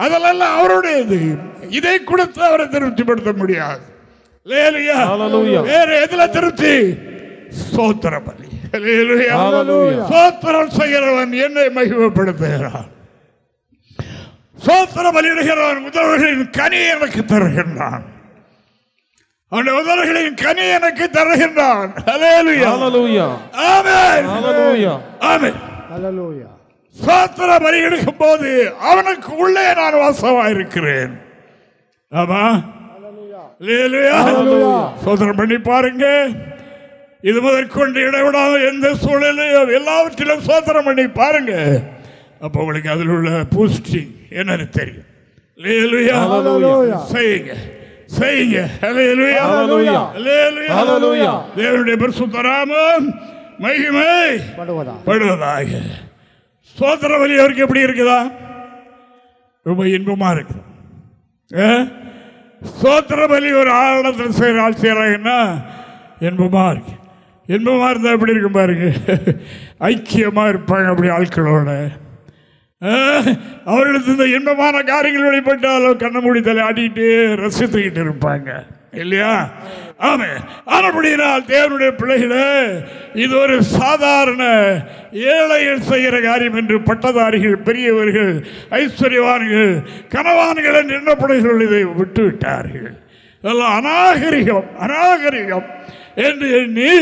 அதெல்லாம் அவருடையது. இதை கொடுத்து அவரை திருப்திப்படுத்த முடியாது. வேற எதுல திருப்தி? ஸ்தோத்திர பலி. ஸ்தோத்திரம் செய்கிறவன் என்னை மகிமைப்படுத்துகிறான். ஸ்தோத்திர பலியிடுகிறவன் உதவிகளின் கனி எனக்கு தருகின்றான். அவனுடைய உதவிகளின் கனி எனக்கு தருகின்றான். ஸ்தோத்திர பலி எடுக்கும் போது அவனுக்கு உள்ளே நான் வாசமாயிருக்கிறேன். ஆமா, சோதனம் பண்ணி பாருங்க. இது முதற்கொண்டு இடைவிடாத எந்த சூழலையும் எல்லாவற்றிலும் சோதனம் பண்ணி பாருங்க. அப்ப உங்களுக்கு அதில் உள்ள பூஸ்டிங் என்னன்னு தெரியும். செய்யுங்க செய்யுங்க. தேவனுடைய பரிசுத்த நாமம் மகிமைப்படுவதாக. ஸ்தோத்திர பலி அவருக்கு எப்படி இருக்குதா? ரொம்ப இன்பமா இருக்கு. ஸ்தோத்திர பலி ஒரு ஆழத்தில் செய்கிற ஆள் செய்யறாங்கன்னா இன்பமா இருக்கு. இன்பமா இருந்தா எப்படி இருக்கும் பாருங்க. ஐக்கியமா இருப்பாங்க அப்படி ஆட்களோட. அவர்களுக்கு இந்த இன்பமான காரியங்கள் வெளிப்பட்டாலும் கண்ண மூடி தலை ஆடிட்டு ரசித்துக்கிட்டு இருப்பாங்க இல்லையா? ஆமே. ஆனபடியால் தேவனுடைய பிள்ளைகளே, இது ஒரு சாதாரண ஏழைகள் செய்கிற காரியம் என்று பட்டதாரிகள், பெரியவர்கள், ஐஸ்வர்யவான்கள், கனவான்கள் என்று எண்ணப்படுகிறவர்கள் இதை விட்டுவிட்டார்கள். இதெல்லாம் அநாகரிகம் அநாகரிகம் என்று எண்ணி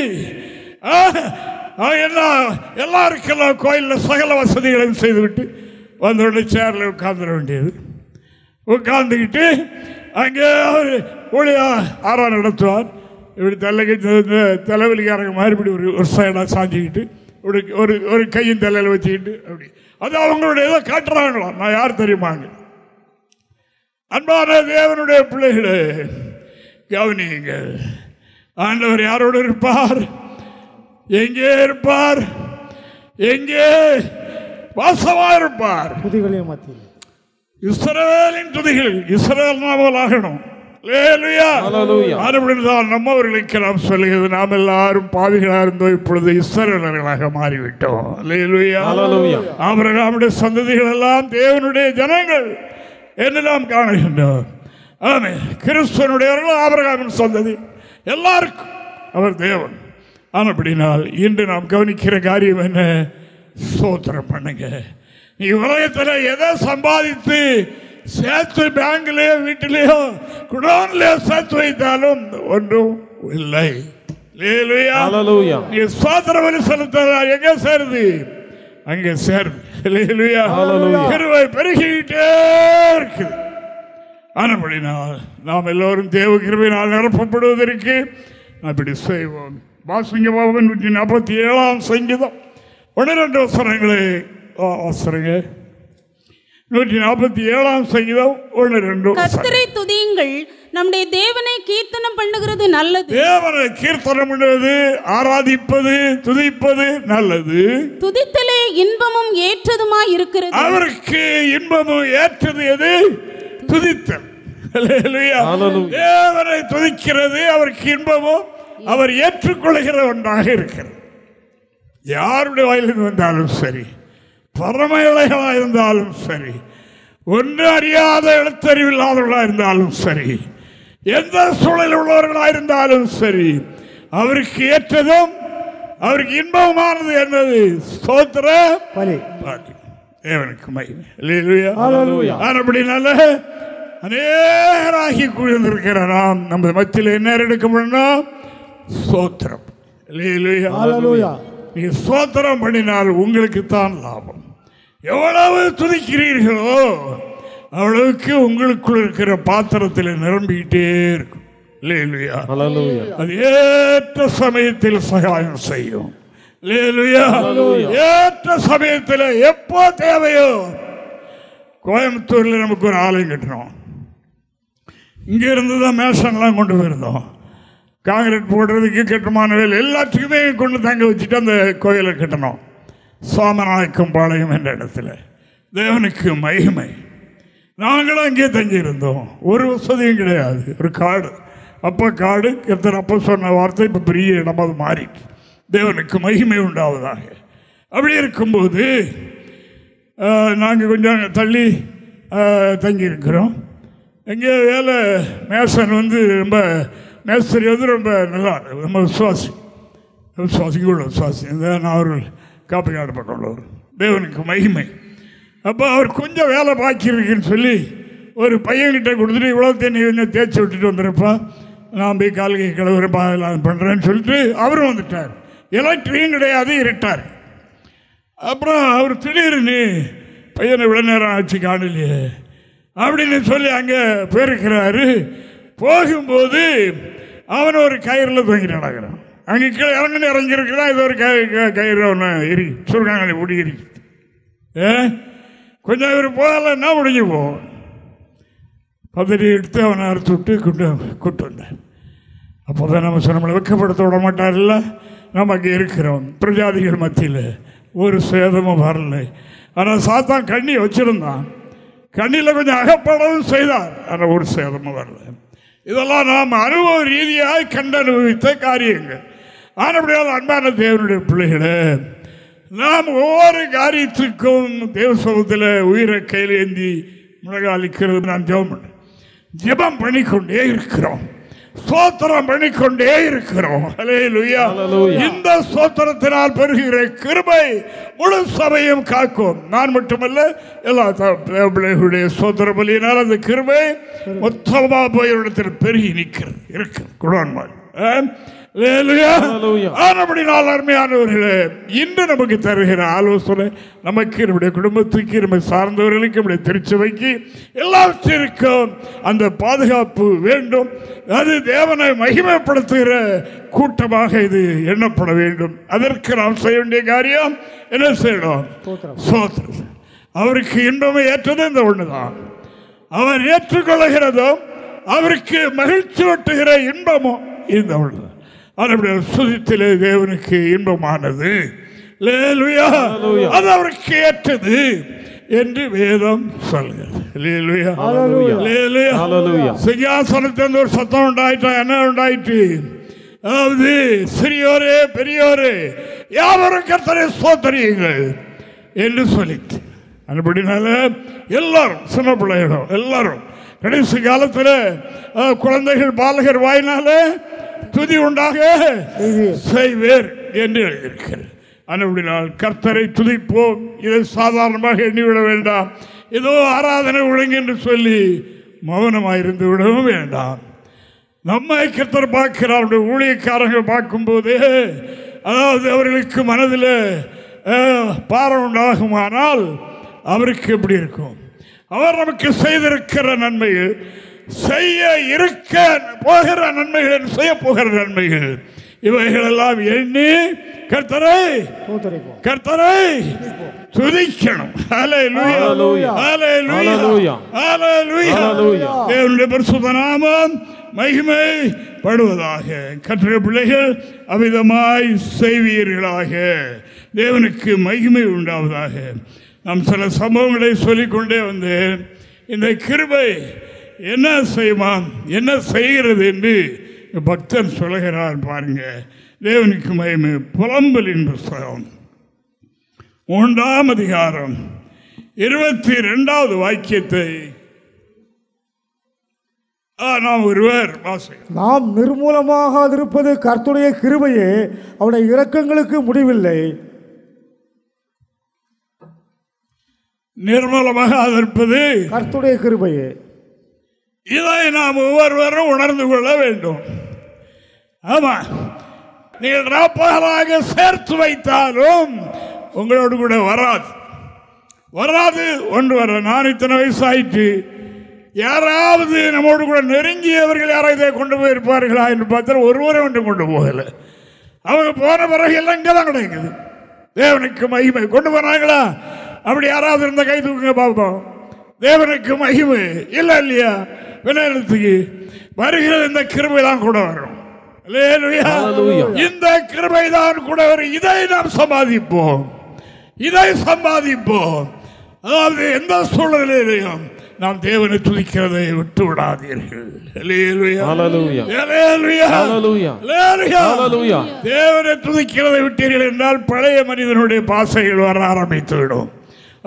எல்லாருக்கெல்லாம் கோயிலில் சகல வசதிகளையும் செய்துவிட்டு வந்தோடனே சேரில் உட்கார்ந்துட வேண்டியது. உட்கார்ந்துக்கிட்டு அங்கே அவர் ஒளியா ஆரா நடத்துவார். இப்படி தலைவலிக்காரங்க மாதிரி இப்படி ஒரு சைடாக சாஞ்சிக்கிட்டு ஒரு கையின் தலையில் வச்சுக்கிட்டு அப்படி அது அவங்களுடைய ஏதோ காட்டுறாங்களாம். நான் யார் தெரியுமாங்க? அன்பான தேவனுடைய பிள்ளைகளே, கவனியுங்கள். ஆண்டவர் யாரோடு இருப்பார்? எங்கே இருப்பார்? எங்கே வாசமா இருப்பார்? இஸ்ரவேலின் துதிகள் இஸ்ரவேல் நாமலாகணும். நம்மவர்களுக்கு நாம் சொல்லுகிறது, நாம் எல்லாரும் பாவிகளாக இருந்தோம், இப்பொழுது இஸ்ரவேலர்களாக மாறிவிட்டோம். ஆபிரகாமுடைய சந்ததிகள் எல்லாம் தேவனுடைய ஜனங்கள் என்று நாம் காணுகின்றோம். ஆமே, கிறிஸ்துவனுடையவர்கள் ஆபிரகாமின் சந்ததி, எல்லாருக்கும் அவர் தேவன். அப்படினால் இன்று நாம் கவனிக்கிற காரியம் என்ன? ஸ்தோத்திரம் பண்ணுங்க. நீ உலகத்தில் எதை சம்பாதித்து சேர்த்து பேங்க்லயோ வீட்டிலேயோ குடோன்லயோ சேர்த்து வைத்தாலும் ஒன்றும் இல்லை. நீ ஸ்தோத்திர பலி செலுத்த எங்க சேருது? அங்கே சேருது. கிருபை பெருகிட்டே இருக்குது. ஆனபடினால் நாம் எல்லோரும் தேவ கிருபையினால் நிரப்பப்படுவதற்கு அப்படி செய்வோம். வாசிங்க 147 சங்கீதம் 12 வசனங்களை வாசிங்க. 147 சங்கீதம் 1-2. கர்த்தரை துதியுங்கள், நம்முடைய தேவனை கீர்த்தனம் பண்ணுகிறது நல்லது. தேவனை கீர்த்தனம் பண்ணுவது, ஆராதிப்பது, துதிப்பது நல்லது. துதித்தலே இன்பமும் ஏற்றதுமாய் இருக்கிறது. அவருக்கு இன்பமும் ஏற்றது எது? துதித்தல். தேவனை துதிக்கிறது அவருக்கு இன்பமும் அவர் ஏற்றுக்கொள்கிற ஒன்றாக இருக்கிறது. யாருடைய வாயிலிருந்து வந்தாலும் சரி, பரம ஏழைகளாக இருந்தாலும் சரி, ஒன்று அறியாத எழுத்தறிவில்லாதவர்களாக இருந்தாலும் சரி, எந்த சூழலில் உள்ளவர்களாக இருந்தாலும் சரி, அவருக்கு ஏற்றதும் அவருக்கு இன்பமானது என்னது? ஸ்தோத்திர பலி. தேவனுக்கு மகிமை. அப்படினால அநேகராகி கூழ்ந்திருக்கிற நாம் நம்ம மத்தியில் என்ன எடுக்க முடியும்? ஸ்தோத்திரம். நீ ஸ்தோத்திரம் பண்ணினால் உங்களுக்கு தான் லாபம். எவ்வளவு துதிக்கிறீர்களோ அவ்வளவுக்கு உங்களுக்குள் இருக்கிற பாத்திரத்தில் நிரம்பிக்கிட்டே இருக்கும். அது ஏற்ற சமயத்தில் சகாயம் செய்யும். ஏற்ற சமயத்தில் எப்போ தேவையோ. கோயம்புத்தூர்ல நமக்கு ஒரு ஆலயம் கட்டணும். இங்க இருந்து தான் மேஷன்லாம் கொண்டு போயிருந்தோம். காங்கிரீட் போடுறதுக்கு கட்டுமான வேலை எல்லாத்துக்குமே கொண்டு தங்க வச்சுட்டு அந்த கோயிலை கட்டணும். சாமநாயக்கம் பாளையம் என்ற இடத்துல. தேவனுக்கு மகிமை. நாங்களும் அங்கே தங்கியிருந்தோம். ஒரு வசதியும் கிடையாது, ஒரு காடு. அப்போ காடு, எத்தனை அப்போ சொன்ன வார்த்தை இப்போ பெரிய இடமாக மாறி. தேவனுக்கு மகிமை உண்டாவதாக. அப்படி இருக்கும்போது நாங்கள் கொஞ்சம் தள்ளி தங்கியிருக்கிறோம். எங்கே வேலை மேசன் ரொம்ப மேஸ்திரி ரொம்ப நல்லா, ரொம்ப விசுவாசி நான் அவர்கள் காப்பீடு பட்டுள்ளவர். தேவனுக்கு மகிமை. அப்போ அவர் கொஞ்சம் வேலை பாக்கி இருக்குன்னு சொல்லி ஒரு பையன்கிட்ட கொடுத்துட்டு இவ்வளோ தண்ணி கொஞ்சம் தேய்ச்சி விட்டுட்டு வந்துருப்பா, நான் போய் கால்கை கிளவுறேன் பண்ணுறேன்னு சொல்லிட்டு அவரும் வந்துட்டார். எலக்ட்ரியும் கிடையாது, இருட்டார். அப்புறம் அவர் திடீர்னு பையனை இவ்வளோ நேரம் ஆச்சு காணலையே அப்படின்னு சொல்லி அங்கே போயிருக்கிறாரு. போகும்போது அவன் ஒரு கயிறில் தொங்கிட்டு நடக்கிறான். அங்கே கீழே இறங்கன்னு இறங்கியிருக்கிறான். இது ஒரு கயிறு ஒன்று சுருக்காங்க முடிகிறி. கொஞ்சம் இவர் போகலைன்னா முடிஞ்சு போவோம். பதறி எடுத்து அவனை அறுத்து விட்டு கூட்டு வந்தேன். அப்போ தான் நம்ம நம்மளை வெக்கப்படுத்த விட மாட்டார்ல. நம்ம அங்கே இருக்கிறோம் பிரஜாதிகள் மத்தியில், ஒரு சேதமும் வரலை. ஆனால் சாத்தான் கண்ணி வச்சிருந்தான், கண்ணியில் கொஞ்சம் அகப்படவும் செய்தார், ஆனால் ஒரு சேதமும் வரல. இதெல்லாம் நாம் அனுபவ ரீதியாக கண்டு அனுபவித்த காரியங்கள். ஆனபடியால் அன்பான தேவனுடைய பிள்ளைகளே, நாம் ஒவ்வொரு காரியத்துக்கும் தேவ சமூகத்தில் உயிரை கையில் ஏந்தி முழங்காலிக்கிறது. நான் ஜெபம் பண்ணிக்கொண்டே இருக்கிறோம், ஸ்தோத்திரம் பண்ணிக்கொண்டே இருக்கிறோம். அல்லேலூயா. இந்த ஸ்தோத்திரத்தினால் பெறுகிற கிருபை முழு சபையும் காக்கும். நான் மட்டுமல்ல, எல்லா பிள்ளைகளுடைய ஸ்தோத்திர பலியினால் அந்த கிருபை மொத்தமாக போய் இடத்தில் பெருகி நிற்கிறது இருக்கு குடான்மாள். அருமையானவர்களே, இன்று நமக்கு தருகிற ஆலோசனை நமக்கு, நம்முடைய குடும்பத்துக்கு, நம்ம சார்ந்தவர்களுக்கு, நம்முடைய திருச்சபைக்கு எல்லாவற்றிற்கும் அந்த பாதுகாப்பு வேண்டும். அது தேவனை மகிமைப்படுத்துகிற கூட்டமாக இது எண்ணப்பட வேண்டும். அதற்கு நாம் செய்ய வேண்டிய காரியம் என்ன செய்யணும்? ஸ்தோத்திரம். அவருக்கு இன்பமே ஏற்றது இந்த ஒண்ணுதான். அவர் ஏற்றுக்கொள்கிறதும் அவருக்கு மகிழ்ச்சி ஊட்டுகிற இன்பமும் இந்த ஒண்ணுதான். சுதித்திலே தேவனுக்கு இன்பமானது, அது அவருக்கு ஏற்றது என்று வேதம் சொல்கிறது. சிங்காசனத்திலிருந்து ஒரு சத்தம் உண்டாயிட்டா, என்ன உண்டாயிற்று? அதாவது சிறியோரே பெரியோரே யாவரும் கர்த்தரை ஸ்தோத்திரியுங்கள் என்று சொல்லிட்டு, அதுபடினால எல்லாரும் சின்ன பிள்ளைகளும் எல்லாரும் கடைசி காலத்தில் குழந்தைகள் பாலகர் வாயினால துதி உண்டாக செய்வேர் என்று எழுதியிருக்கிறது. ஆனால் கர்த்தரை துதிப்போம், இதை சாதாரணமாக எண்ணிவிட வேண்டாம். ஏதோ ஆராதனை ஒழுங்கு என்று சொல்லி மௌனமாயிருந்து விடவும் வேண்டாம். நம்மை கர்த்தர் பார்க்கிறார். ஊழியக்காரர்கள் பார்க்கும்போது, அதாவது அவர்களுக்கு மனதில் பாரம் உண்டாகுமானால் அவருக்கு எப்படி இருக்கும்? அவர் நமக்கு செய்திருக்கிற நன்மைகள், செய்ய இருக்க போகிற நன்மைகள், செய்ய போகிற நன்மைகள், இவைகள் எல்லாம் எண்ணி கர்த்தரை துதிக்கணும். தேவனுடைய பரிசுத்த நாமம் மகிமைப்படுவதாக. கர்த்தருடைய பிள்ளைகள் அமிதமாய் செய்வீர்களாக. தேவனுக்கு மகிமை உண்டாவதாக. நாம் சில சம்பவங்களை சொல்லிக்கொண்டே வந்தேன். இந்த கிருபை என்ன செய்வான், என்ன செய்கிறது என்று பக்தன் சொல்கிறார். பாருங்க, தேவனுக்கு மகிமை. புலம்பலின் புஸ்தகம் 3ஆம் அதிகாரம் 22வது வாக்கியத்தை நாம் ஒருவர் வாசிக்கிறோம். நாம் நிர்மூலமாக இருப்பது கர்த்தருடைய கிருபையே, அவருடைய இரக்கங்களுக்கு முடிவில்லை. நிர்மூலமாக இருப்பது கர்த்தருடைய கிருபையே, இதை நாம் ஒவ்வொருவரும் உணர்ந்து கொள்ள வேண்டும். ஆமா, நீங்கள் ராப்பகலாக சேர்த்து வைத்தாலும் உங்களோடு கூட வராது ஒன்று வர. நான் இத்தனை வயசாயிட்டு யாராவது நம்மோடு கூட நெருங்கியவர்கள் யாராவது இதை கொண்டு போயிருப்பார்களா என்று பார்த்தால் ஒருவரை ஒன்று கொண்டு போகலை. அவங்க போன பிறகு எல்லாம் இங்கே தான் கிடைக்குது. தேவனுக்கு மகிமை. கொண்டு போனாங்களா? அப்படி யாராவது இருந்த கை தூக்குங்க பார்ப்போம். தேவனுக்கு மகிமை இல்லை இல்லையா? வினைத்துக்கு வருகிற இந்த கிருபை தான் கூட வரும். இந்த கிருபை தான் கூட வரும். இதை நாம் சம்பாதிப்போம். இதை சம்பாதிப்போம். அதாவது எந்த சூழ்நிலையிலையும் நாம் தேவனை துதிக்கிறதை விட்டு விடாதீர்கள். தேவனை துதிக்கிறதை விட்டீர்கள் என்றால் பழைய மனிதனுடைய பாசைகள் வர ஆரம்பித்துவிடும்.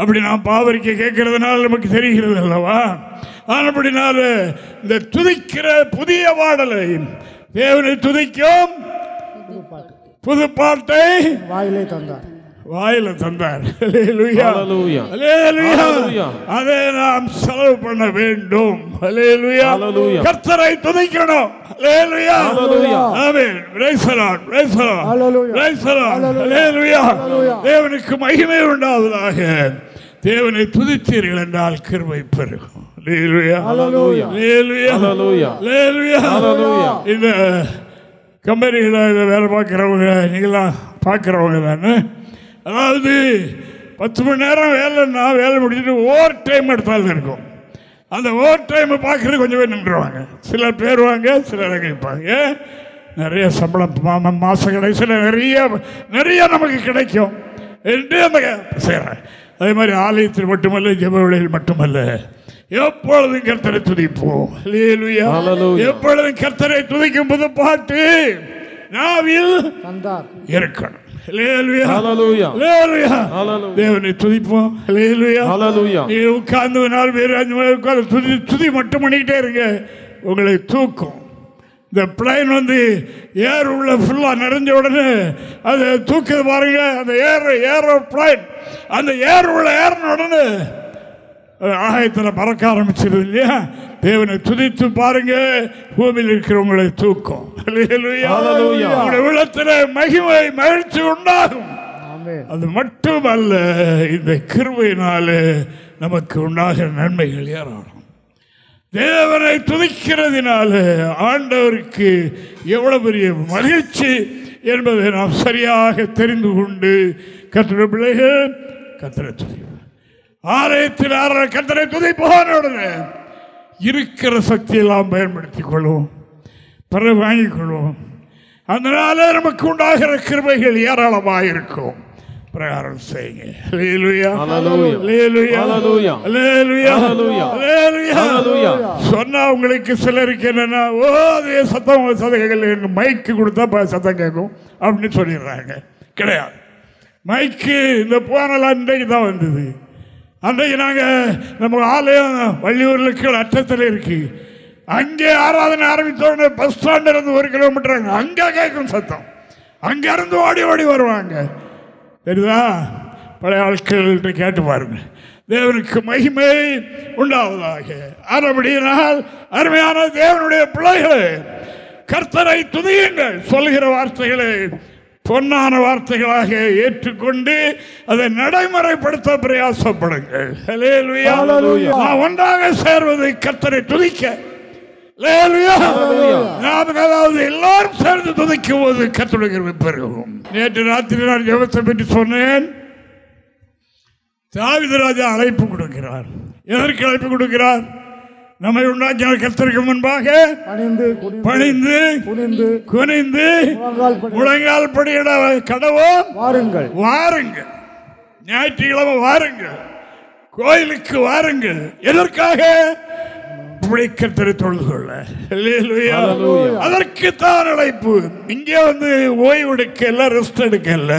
அப்படி நாம் பாவரிக்க கேட்கறதுனால நமக்கு தெரிகிறது அல்லவா? அப்படினால இந்த துதிக்கிற புதிய பாடலை, தேவனை துதிக்கும் புது பாட்டை வாயில தந்தார். அதை நாம் செலவு பண்ண வேண்டும். கர்த்தரை துதிக்கணும். தேவனுக்கு மகிமை உண்டாவதாக. தேவனை துதித்தீர்கள் என்றால் கிருபை பெருகும். இந்த கம்பெனிகளை வேலை பார்க்கிறவங்க நீங்களாம் பார்க்கிறவங்க தானே. அதாவது 10 மணி நேரம் வேலைன்னா வேலை முடிச்சுட்டு ஓவர் டைம் எடுத்தாலும் இருக்கும். அந்த ஓவர் டைம் பார்க்கறது கொஞ்சம் பேர் நின்றுவாங்க. சிலர் பேருவாங்க, சிலர் கிடைப்பாங்க. நிறைய சம்பளம் மாச கடைசியில் நிறைய நமக்கு கிடைக்கும் என்று அந்த செய்கிறாங்க. அதே மாதிரி ஆலயத்தில் மட்டுமல்ல, ஜெபவேளையில் மட்டுமல்ல, எப்பொழுதும் கர்த்தரை துதிப்போம். எப்பொழுதும் கர்த்தரை துதிக்கும் புது பாட்டு நாவில் இருக்கணும். தேவனை துதிப்போம். உட்கார்ந்து 4 பேர் 5 மணி உட்கார்ந்து துதி மட்டும் பண்ணிக்கிட்டே இருங்க, உங்களை தூக்கும். இந்த பிளைன் ஏர் உள்ள ஃபுல்லா நிறைஞ்ச உடனே அது தூக்குது பாருங்க. அந்த ஏர் பிளைன் அந்த ஏர் உள்ள ஏறின உடனே ஆகாயத்தில் பறக்க ஆரம்பிச்சிருது இல்லையா? தேவனை துதித்து பாருங்க, பூமியில் இருக்கிறவங்களை தூக்கும். உள்ளத்தில் மகிமை மகிழ்ச்சி உண்டாகும். அது மட்டுமல்ல, இந்த கிருபையினால நமக்கு உண்டாகிற நன்மைகள் ஏராளம். தேவனை துதிக்கிறதுனால ஆண்டவருக்கு எவ்வளவு பெரிய மகிழ்ச்சி என்பதை நாம் சரியாக தெரிந்து கொண்டு கர்த்தருடைய பிள்ளைகள் கர்த்தரை துதி ஆலயத்தில் கர்த்தரை துதிப்போன உடனே இருக்கிற சக்தியெல்லாம் பயன்படுத்திக் கொள்வோம், பிறகு வாங்கிக் கொள்வோம். அதனால நமக்கு உண்டாகிற கிருபைகள் ஏராளமாக இருக்கும். பிரகாரம் செய்யுங்க. சொன்னா உங்களுக்கு சிலருக்கு என்னன்னா, ஓ அதே சத்தம் சதங்கள் மைக்கு கொடுத்தா சத்தம் கேட்கும் அப்படின்னு சொல்லிடுறாங்க. கிடையாது. மைக்கு இந்த போனலாம் இன்றைக்கு தான் வந்தது. அன்றைக்கு நாங்கள் நம்ம ஆலயம் வள்ளியூரில் அச்சத்தில் இருக்கு. அங்கே ஆராதனை ஆரம்பித்தோடனே பஸ் ஸ்டாண்ட் இருந்து 1 கிலோமீட்டர் அங்கே கேட்கும் சத்தம். அங்கே இருந்து ஓடி ஓடி வருவாங்க. தெரியுதா? பழைய ஆட்கள்கிட்ட கேட்டு பாருங்க. தேவனுக்கு மகிமை உண்டாவதாக. அப்படினால் அருமையான தேவனுடைய பிள்ளைகளே, கர்த்தரை துதியுங்கள். சொல்கிற வார்த்தைகளை பொன்னான வார்த்தைகளாக ஏற்றுக்கொண்டு அதை நடைமுறைப்படுத்த பிரயாசப்படுங்கள். ஒன்றாக சேர்வது கர்த்தரை துதிக்க. அதாவது எல்லாரும் சேர்ந்து துதிக்கும் போது கர்த்தருடைய பெருகும். நேற்று ராத்திரி நான் ஜெபத்தை பற்றி சொன்னேன். தாவீது ராஜா அழைப்பு கொடுக்கிறார். எதற்கு அழைப்பு கொடுக்கிறார்? நம்மை உண்டாக்கின கர்த்தருக்கு முன்பாக பணிந்து குனிந்து முழங்கால் படியிட கடவோம். வாருங்கள், ஞாயிற்றுக்கிழமை வாருங்கள், கோயிலுக்கு வாருங்கள். எதற்காக? கர்த்தரை தொழுது கொள்ள. அதற்கு தான் அழைப்பு. இங்கே ஓய்வு எடுக்கல, ரெஸ்ட் எடுக்கல.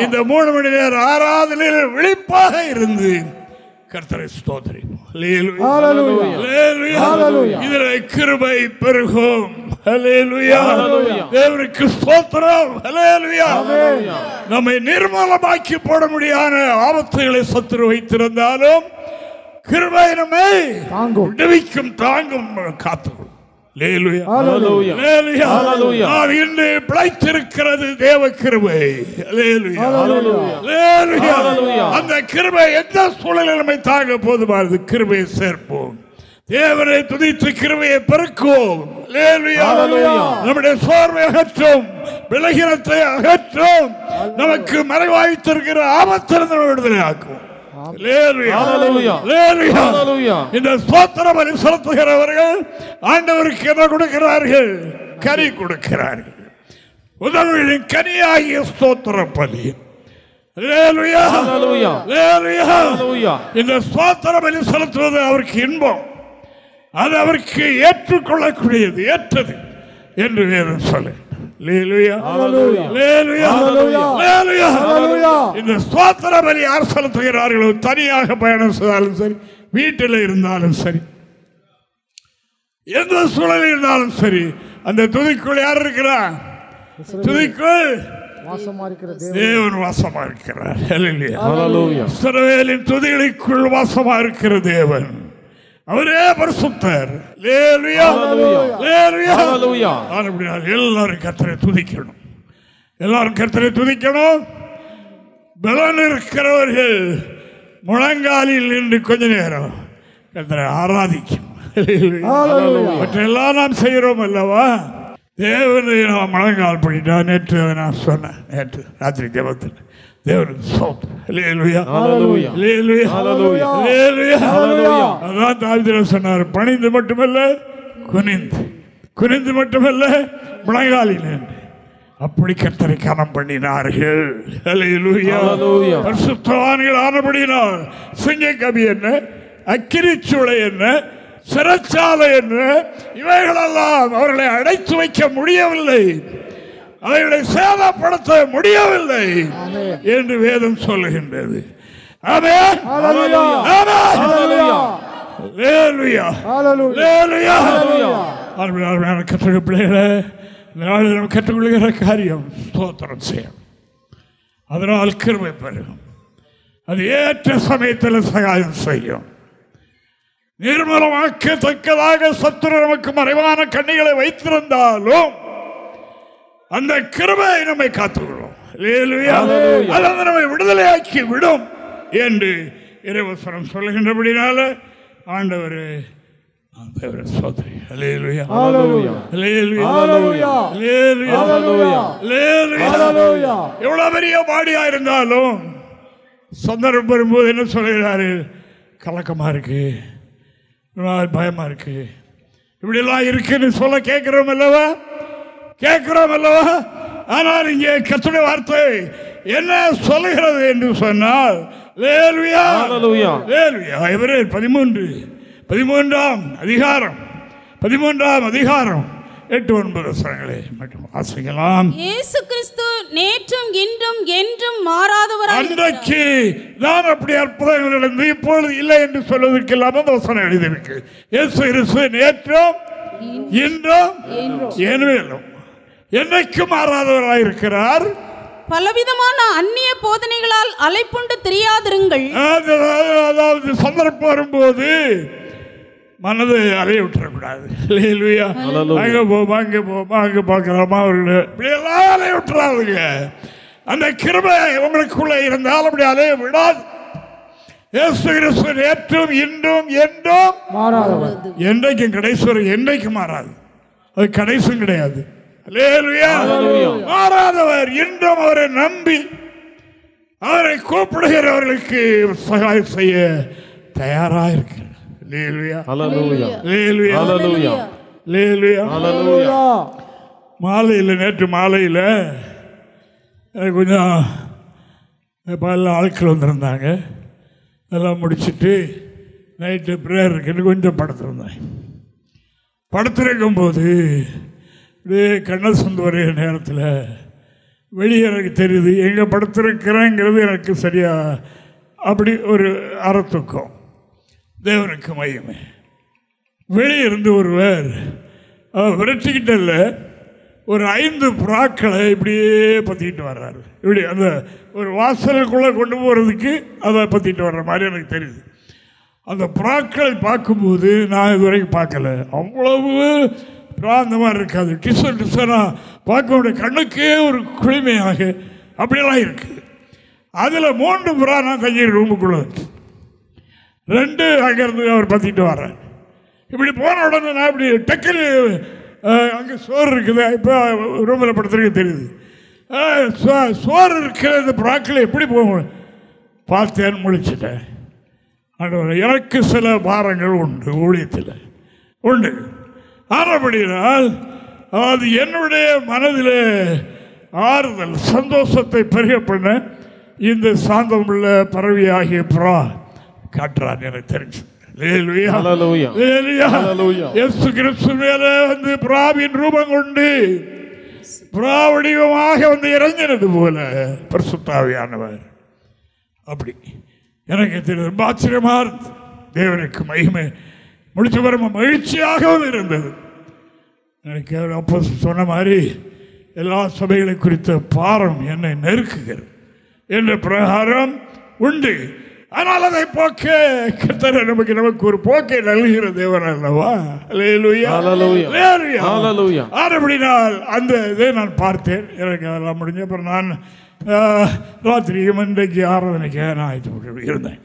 இந்த 3 மணி நேரம் ஆராதனையில் விழிப்பாக இருந்து கர்த்தரை ஸ்தோத்திரிப்போம். இதில் கிருபை பெருகும். தேவனுக்கு ஸ்தோத்திரம். நம்மை நிர்மூலமாக்கி போட முடியாத ஆபத்துகளை சத்துரு வைத்திருந்தாலும் கிருபை நம்மை விடுவிக்கும், தாங்கும், காத்துக்கொள்ளும். இன்று பிழைத்திருக்கிறது தேவ கிருபை. அந்த கிருபை எந்த சூழலில் நம்மை தாங்க போதுமானது. கிருபையை சேர்ப்போம். தேவனை துதித்து கிருபையை பெருக்குவோம். நம்முடைய சோர்வை அகற்றும், விலகினத்தை அகற்றும், நமக்கு மறைவாய்த்திருக்கிற ஆபத்திலிருந்து விடுதலை ஆக்குவோம். இந்த ஸ்தோத்திர பலி செலுத்துகிறவர்கள் ஆண்டவருக்கு என்ன கொடுக்கிறார்கள்? கனி கொடுக்கிறார்கள். உதவியின் கனியாகிய ஸ்தோத்திர பலி. அல்லேலூயா, அல்லேலூயா. இந்த ஸ்தோத்திர பலி செலுத்துவது அவருக்கு இன்பம், அது அவருக்கு ஏற்றுக்கொள்ளக்கூடியது, ஏற்றது என்று வேதம் சொல்லு. இந்த ஸ்தோத்திர பலி யார் செலுத்துகிறார்களோ, தனியாக பயணம் செய்தாலும் சரி, வீட்டில் இருந்தாலும் சரி, எந்த சூழலில் இருந்தாலும் சரி, அந்த துதிக்குள் யார் இருக்கிறார்? துதிக்குள் தேவன் வாசமா இருக்கிறார். இஸ்ரவேலின் துதிகளுக்குள் வாசமா இருக்கிற தேவன், அவரே பரிசுத்தர். எல்லாரும் கர்த்தரை துதிக்கணும், எல்லாரும் கர்த்தரை துதிக்கணும். பலன் இருக்கிறவர்கள் முழங்காலில் நின்று கொஞ்ச நேரம் கர்த்தரை ஆராதிக்கும். மற்றெல்லாம் நாம் செய்கிறோம் அல்லவா? தேவனை நான் முழங்கால் பண்ணிட்டா. நேற்று அதை நான் சொன்னேன், நேற்று ராத்திரி ஜெபத்தில் அதான் தாவீது சொன்னார், பணிந்து மட்டுமல்ல குனிந்து, குனிந்து மட்டுமல்ல முழங்காலில் நின்று. அப்படி கர்த்தரை கனம் பண்ணினார்கள். பரிசுத்தவான்கள் ஆனபடியினால் சிங்கக்கவி என்ன, அக்கிரிச்சூளை என்ன, சிறைச்சாலை என்ன, இவைகளெல்லாம் அவர்களை அடைத்து வைக்க முடியவில்லை, அவைகளை சேதப்படுத்த முடியவில்லை என்று வேதம் சொல்லுகின்றது. ஆமென், ஆமென், அல்லேலூயா, அல்லேலூயா. கற்றுக்க பிள்ளைகளை நாம் கற்றுக்கொள்கிற காரியம் ஸ்தோத்திரம் செய்யும். அதனால் கிருபை பெறும், அது ஏற்ற சமயத்தில் சகாயம் செய்யும். நிர்மலமாக்கத்தக்கதாக சத்துரு நமக்கு மறைவான கண்ணிகளை வைத்திருந்தாலும் அந்த கிருபை நம்மை காத்துக்கொள்ளும், நம்மை விடுதலையாக்கி விடும் என்று இறைவசனம் சொல்லுகின்றபடினால ஆண்டவர் எவ்வளவு பெரிய பாடியா இருந்தாலும் சந்தர்ப்பம் வரும்போது என்ன சொல்கிறாரு? கலக்கமா இருக்கு, பயமா இருக்கு, இப்படி எல்லாம் இருக்குன்னு சொல்ல கேட்கிறோம் அல்லவா? கேட்கிறோம் அல்லவா? ஆனால் இங்கே கர்த்தருடைய வார்த்தை என்ன சொல்லுகிறது என்று சொன்னால், எபிரேயர் 13ஆம் அதிகாரம் 8-9 வசனங்களை மட்டும் வாசிக்கலாம். இயேசு கிறிஸ்து நேற்றும் இன்றும் என்றும் மாறாதவராய். அன்றைக்கு நான் அப்படி அற்புதங்கள் நடந்து இப்பொழுது இல்லை என்று சொல்வதற்கு இல்லாம அந்த வசனம் எழுதியிருக்கு. இயேசு கிறிஸ்து நேற்றும் இன்றும் என்றும் என்னைக்கும் மாறாதவராய் இருக்கிறார். பலவிதமான அந்நிய போதனைகளால் அலைப்புண்டு தெரியாதிருங்கள். அதாவது சந்தர்ப்பம் வரும்போது மனதை அலைய விட்டுறக்கூடாது. அங்க போமா, அங்க போமா, அங்க பார்க்கலாமா, அவர்கள் இப்படி எல்லாம் அலைய விட்டுறாதுங்க. அந்த கிருபை உங்களுக்குள்ள இருந்தால் அப்படி அலைய விடாது. இயேசு கிறிஸ்து நேற்றும் இன்றும் என்றும் மாறாதவர். என்றைக்கும் கடைசி என்றைக்கும் மாறாது, அது கடைசும் கிடையாது. மாறாதவர். இன்றும் அவரை நம்பி அவரை கூப்பிடுகிறவர்களுக்கு சகாயம் செய்ய தயாராக இருக்கிறார். மாலையில், நேற்று மாலையில் கொஞ்சம் பல ஆட்கள் வந்திருந்தாங்க. எல்லாம் முடிச்சுட்டு நைட்டு ப்ரேயர் இருக்குன்னு கொஞ்சம் படுத்திருந்தேன். படுத்திருக்கும் போது இப்படியே கண்ணல் சொந்த வரைய நேரத்தில் வெளியே எனக்கு தெரியுது, எங்கே படுத்திருக்கிறேங்கிறது எனக்கு சரியா அப்படி ஒரு அறத்தூக்கம். தேவனுக்கு மகிமை. வெளியிருந்து ஒருவர் விரட்டிக்கிட்டல ஒரு 5 புறாக்களை இப்படியே பற்றிக்கிட்டு வர்றாரு. இப்படி அந்த ஒரு வாசலுக்குள்ளே கொண்டு போகிறதுக்கு அதை பற்றிட்டு வர்ற மாதிரி எனக்கு தெரியுது. அந்த புறாக்களை பார்க்கும்போது நான் இதுவரைக்கும் பார்க்கல, அவ்வளவு புறா அந்த மாதிரி இருக்காது. டிசனாக பார்க்க கண்ணுக்கே ஒரு குளிமையாக அப்படியெல்லாம் இருக்குது. அதில் 3 புறா நான் தங்கி ரூமுக்குள்ளே வச்சு 2 அங்கேருந்து அவர் பற்றிட்டு வர்றேன். இப்படி போன உடனே நான் இப்படி டக்குன்னு அங்கே சோறு இருக்குது, இப்போ ரூமில் படுத்துறதுக்கு தெரியுது. சோறு இருக்கிற இந்த புறாக்கள் எப்படி போகும் பார்த்தேன்னு முழிச்சிட்டேன். எனக்கு சில பாரங்கள் உண்டு, ஊழியத்தில் உண்டு. ஆனபடினால் அது என்னுடைய மனதில் ஆறுதல், சந்தோஷத்தை பெருக பண்ண இந்த சாந்தமுள்ள பறவையாகிய புறா காட்டுறான் எனக்கு தெரிஞ்சு. இயேசு கிறிஸ்து மேல வந்து புறாவின் ரூபம் கொண்டு புறா வடிவமாக வந்து இறங்கினது போல பரிசுத்த ஆவியானவர் அப்படி எனக்கு ரொம்ப ஆச்சரியமா இருந்தது. தேவனுக்கு மகிமை முடிச்ச பிறகு மகிழ்ச்சியாகவும் இருந்தது. எனக்கு அப்போ சொன்ன மாதிரி எல்லா சபைகளை குறித்த பாரம் என்னை நெருக்குகிறது என்ற பிரகாரம் உண்டு. ஆனால் அதை போக்க கர்த்தர் நமக்கு ஒரு போக்கை நல்கிற தேவன் அல்லவா? அப்படினால் அந்த இதை நான் பார்த்தேன். எனக்கு அதெல்லாம் முடிஞ்ச அப்புறம் நான் ராத்திரியும் இன்றைக்கு ஆராதனைக்கு நான் ஆயத்தப்பட்டு இருந்தேன்.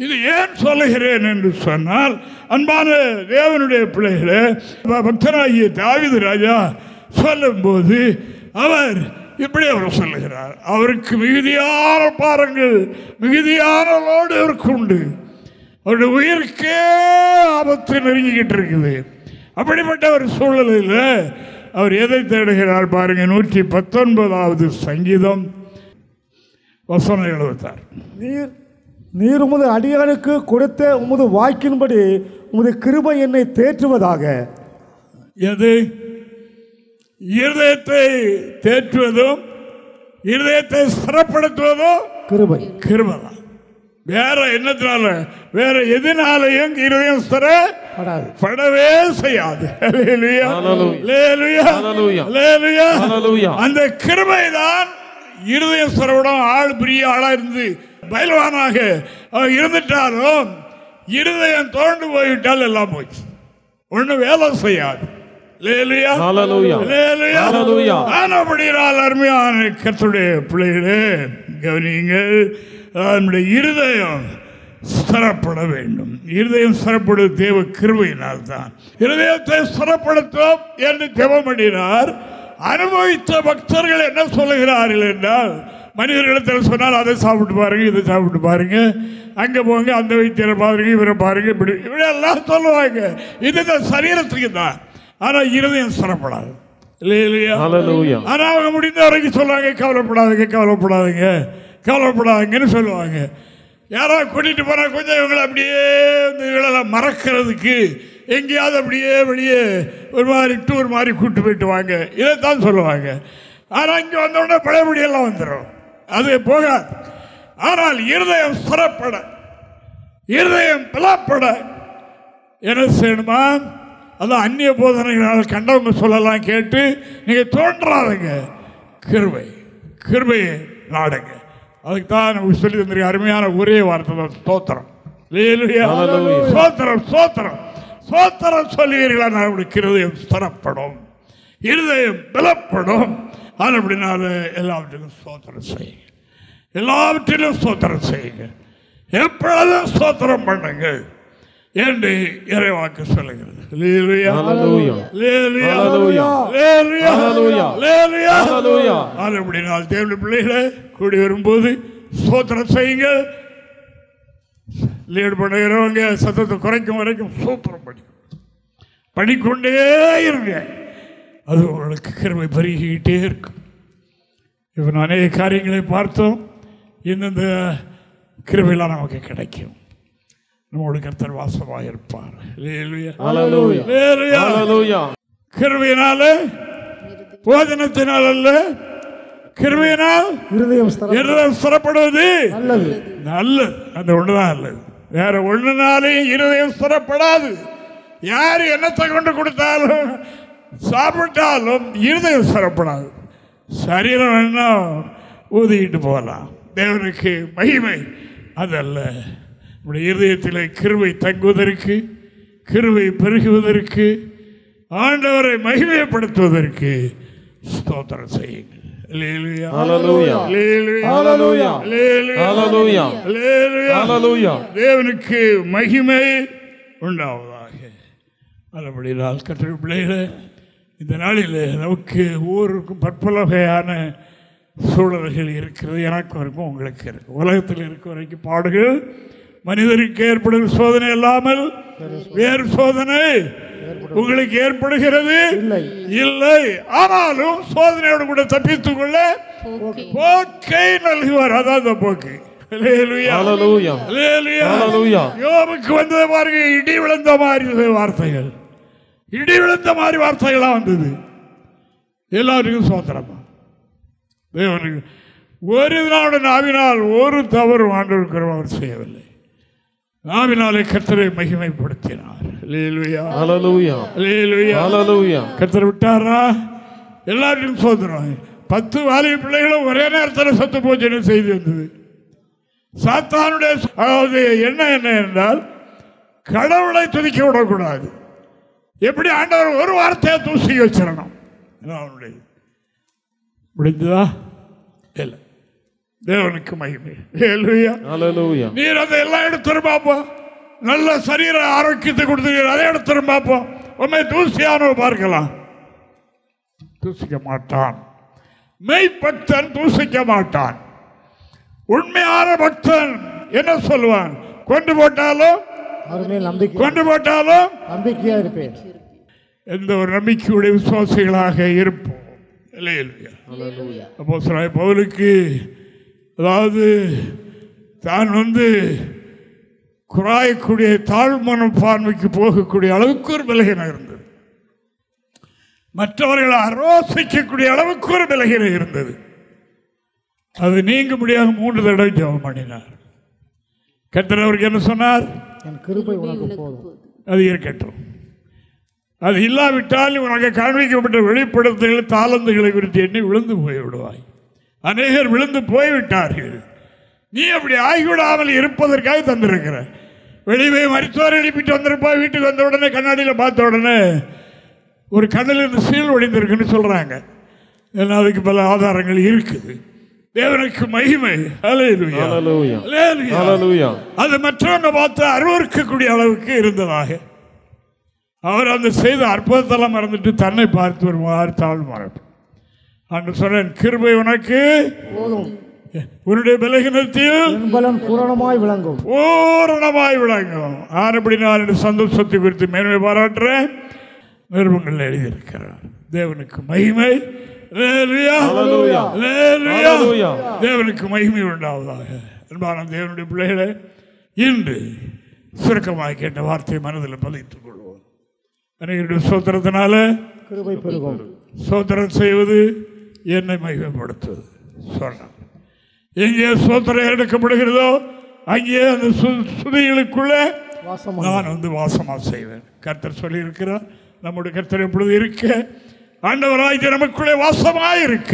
இது ஏன் சொல்லுகிறேன் என்று சொன்னால், அன்பான தேவனுடைய பிள்ளைகளே, பக்தனாகிய தாவீது ராஜா சொல்லும்போது அவர் இப்படி அவர் சொல்லுகிறார், அவருக்கு மிகுதியான பாரங்கள் மிகுதியானோடு அவருக்கு உண்டு, அவருடைய உயிருக்கே ஆபத்து நெருங்கிக்கிட்டு இருக்குது. அப்படிப்பட்ட ஒரு சூழ்நிலையில் அவர் எதை தேடுகிறார் பாருங்க. 119வது சங்கீதம் வசனம் 76. நீர் உமது அடியானுக்கு கொடுத்த உமது வாக்கின்படி உமது கிருபை என்னை தேற்றுவதாக. எது? இருதயத்தை தேற்றுவதும் இருதயத்தை ஸ்திரப்படுத்துவதும் கிருபை. கிருபைதான். வேற என்னத்தினால வேற எதனாலையும் இருதயம் ஸ்திரப்படவே செய்யாது. அந்த கிருபை தான் இருதயம் ஸ்திரப்படும். ஆள் பெரிய ஆளா இருந்து பயில்வானாக இருந்துட்டாலும் இருதயம் தோண்டு போய்விட்டால் எல்லாம் போச்சு, ஒண்ணு வேலை செய்யாது. அருமையான கர்த்தருடைய பிள்ளைகளே, கவனியுங்கள், நம்முடைய இருதயம் ஸ்திரப்பட வேண்டும். இருதயம் ஸ்திரப்படுவது தேவ கிருபையினால் தான். இருதயத்தை ஸ்திரப்படுத்தும் என்று ஜெபம் பண்ணினார். அனுபவித்த பக்தர்கள் என்ன சொல்லுகிறார்கள் என்றால், மனிதர்களிடத்தில் சொன்னால் அதை சாப்பிட்டு பாருங்க, இதை சாப்பிட்டு பாருங்க, அங்கே போங்க, அந்த வைத்தியரை பாருங்க, இவரை பாருங்க, இப்படி இப்படி எல்லாம் சொல்லுவாங்க. இது சரீரத்துக்கு தான். ஆனால் இருதயம் ஸ்திரப்படாது. இல்லையா? ஆனால் அவங்க முடிந்த வரைக்கும் சொல்லுவாங்க, கவலைப்படாதுங்க கவலைப்படாதுங்க கவலைப்படாதுங்கன்னு சொல்லுவாங்க. யாராவது கூட்டிகிட்டு போனால் கொஞ்சம் இவங்களை அப்படியே இவங்களெல்லாம் மறக்கிறதுக்கு எங்கேயாவது அப்படியே வெளியே ஒரு மாதிரி டூர் மாதிரி கூப்பிட்டு போயிட்டு வாங்க, இதைத்தான் சொல்லுவாங்க. ஆனால் இங்கே வந்தோடனே பழையபடியெல்லாம் வந்துடும், அது போகாது. ஆனால் இருதயம் ஸ்திரப்பட, இருதயம் பலப்பட என்ன செய்யணுமா? அதான் அந்நிய போதனைகளால் கண்டவங்க சொல்லலாம் கேட்டு நீங்கள் தோன்றாதுங்க, கிருபை கிருபையை நாடுங்க. அதுக்கு தான் நமக்கு சொல்லி தந்திருக்க அருமையான ஒரே வார்த்தை தான் ஸ்தோத்திரம். சோத்திரம் சோத்திரம் சோத்திரம் சொல்லுவீர்களா, நம்முடைய இருதயம் ஸ்திரப்படும், இருதயம் பலப்படும். அது அப்படினால எல்லாவற்றிலும் ஸ்தோத்திரம் செய்யுங்க, எல்லாவற்றிலும் ஸ்தோத்திரம் செய்யுங்க, எப்பொழுதும் ஸ்தோத்திரம் பண்ணுங்கள் என்று இறைவாக்கு சொல்லுகிறது. அப்படினால் தேவனுடைய பிள்ளைகளை கூடி வரும்போது ஸ்தோத்திரம் செய்யுங்கள். லீடு பண்ணுகிறவங்க சத்தத்தை குறைக்கும் வரைக்கும் ஸ்தோத்திரம் பண்ணிக்கொண்டே இருங்க. அது உங்களுக்கு கிருபை பெருகிக்கிட்டே இருக்கும். இப்போ அநேக காரியங்களை பார்த்தோம். இந்தந்த கிருபையெல்லாம் நமக்கு கிடைக்கும். நம்மோடு கர்த்தர் வாசமாக இருப்பார். கிருபையினால, போஜனத்தினால் அல்ல, கிருபையினால் இருதயம் ஸ்திரப்படுவது நல்லது. அந்த ஒன்றுதான் நல்லது. வேற ஒன்றுனாலையும் இருதயம் ஸ்திரப்படாது. யார் என்னத்தை கொண்டு கொடுத்தாலும் சாப்பிட்டாலும் இருதயம் ஸ்திரப்படாது. சரீரம் என்ன ஊதிக்கிட்டு போகலாம், தேவனுக்கு மகிமை அதல்ல. நம்முடைய இருதயத்தில் கிருபை தங்குவதற்கு, கிருபை பெருகுவதற்கு, ஆண்டவரை மகிமைப்படுத்துவதற்கு ஸ்தோத்திரம் செய்யுங்கள். தேவனுக்கு மகிமை உண்டாவதாக. அதுபடினால் கர்த்தருடைய பிள்ளைகளே, இந்த நாளில் நமக்கு ஒவ்வொருக்கும் பற்பல வகையான சூழல்கள் இருக்கிறது. எனக்கும் இருக்கும், உங்களுக்கு இருக்கு. உலகத்தில் இருக்க வரைக்கும் பாடுகள் மனிதருக்கு ஏற்படும் சோதனை இல்லாமல் வேறு சோதனை உங்களுக்கு ஏற்படுகிறது இல்லை. ஆனாலும் சோதனையோடு கூட தப்பித்துக் கொள்ள போக்கை நல்குவார். அதான் போக்கு. யோபுக்கு வந்தது பாருங்க, இடி விழுந்த மாதிரி வார்த்தைகள், இடி விழுந்த மாதிரி வார்த்தைகளா வந்தது. எல்லாருக்கும் சோத்திரமா. தேவனுக்கு ஒரு நாடு நாவினால் ஒரு தவறு ஆண்டவருக்கு அவர் செய்யவில்லை. நாவினாலே கர்த்தரை மகிமைப்படுத்தினார். கர்த்தரை விட்டாரா? எல்லாருக்கும் சோதனை. 10 வாலிப பிள்ளைகளும் ஒரே நேரத்தில் சத்து போச்சு செய்தி வந்தது. சாத்தானுடைய அதாவது என்ன என்றால் கடவுளை துதிக்க விடக்கூடாது. எப்படி ஆண்டவர் ஒரு வார்த்தையை தூசி வச்சிடணும். முடிந்ததா? இல்லை. தேவனுக்கு மகிமை. நீர் அதை எல்லாம் எடுத்துரும் பார்ப்போம். நல்ல சரீர ஆரோக்கியத்தை கொடுத்து அதை எடுத்துரும் பார்ப்போம். உண்மை தூசியானோ பார்க்கலாம். தூசிக்க மாட்டான். மெய்பக்தன் தூசிக்க மாட்டான். உண்மையான பக்தன் என்ன சொல்லுவான்? கொண்டு போட்டாலும் நம்பிக்கையா இருப்பேன். எந்த ஒரு நம்பிக்கையுடைய விசுவாசிகளாக இருப்போம். அப்போஸ்தலனாகிய பவுலுக்கு அதாவது தான் குறாயக்கூடிய தாழ்மனப்பான்மைக்கு போகக்கூடிய அளவுக்கு ஒரு பலகீனம் இருந்தது. மற்றவர்களை ஆலோசிக்கக்கூடிய அளவுக்கு ஒரு பலகீனம் இருந்தது. அது நீங்க முடியாத 3 தடவை ஜெபம் பண்ணினார். கர்த்தர் அவருக்கு என்ன சொன்னார்? என் கிருபை உனக்கு போதும். அது இருக்கட்டும். அது இல்லாவிட்டால் உனக்கு காண்பிக்கப்பட்ட வெளிப்படுத்தல் தாளந்துகளை குறித்து எண்ணி விழுந்து போய்விடுவாய். அநேகர் விழுந்து போய்விட்டார்கள். நீ அப்படி ஆகிவிடாமல் இருப்பதற்காக தந்திருக்கிற. வெளியே மருத்துவர் எழுப்பிட்டு வந்திருப்பா. வீட்டுக்கு வந்த உடனே கண்ணாடியில் பார்த்த உடனே ஒரு கண்ணில் இருந்து சீல் ஒடிந்திருக்குன்னு சொல்றாங்க. ஏன்னா அதுக்கு பல ஆதாரங்கள் இருக்குது. தேவனுக்கு மகிமை. அது மற்றவங்க பார்த்து அருவருக்கக்கூடிய அளவுக்கு இருந்ததாக அவர் அந்த செய்த அற்புதத்தெல்லாம் மறந்துட்டு தன்னை பார்த்து வருவார். தாழ்மாறு அன்று சொன்னேன், கிருபை உனக்கு உன்னுடைய பலகீனத்தில் பூரணமாய் விளங்கும். ஆனபடி நான் சந்தோஷத்தை குறித்து மேன்மை பாராட்டுறேன். நிருபங்கள் எழுதியிருக்கிறார். தேவனுக்கு மகிமை. தேவனுக்கு மகிமை உண்டாவதாக. அன்பான தேவனுடைய பிள்ளைகளை, இன்று சுருக்கமாக கேட்ட வார்த்தையை மனதில் பதித்துக் கொள்வோம். அனைவருடைய சோத்திரத்தினால சோத்திரம் செய்வது என்னை மகிமைப்படுத்துவது சொன்னார். எங்கே சோத்திரம் எடுக்கப்படுகிறதோ அங்கே அந்த சுதிகளுக்குள்ள நான் வாசமா செய்வேன். கர்த்தர் சொல்லி இருக்கிறார். நம்முடைய கர்த்தர் எப்பொழுது இருக்க ஆண்டவராகிய நமக்குள்ளே வாசமாக இருக்க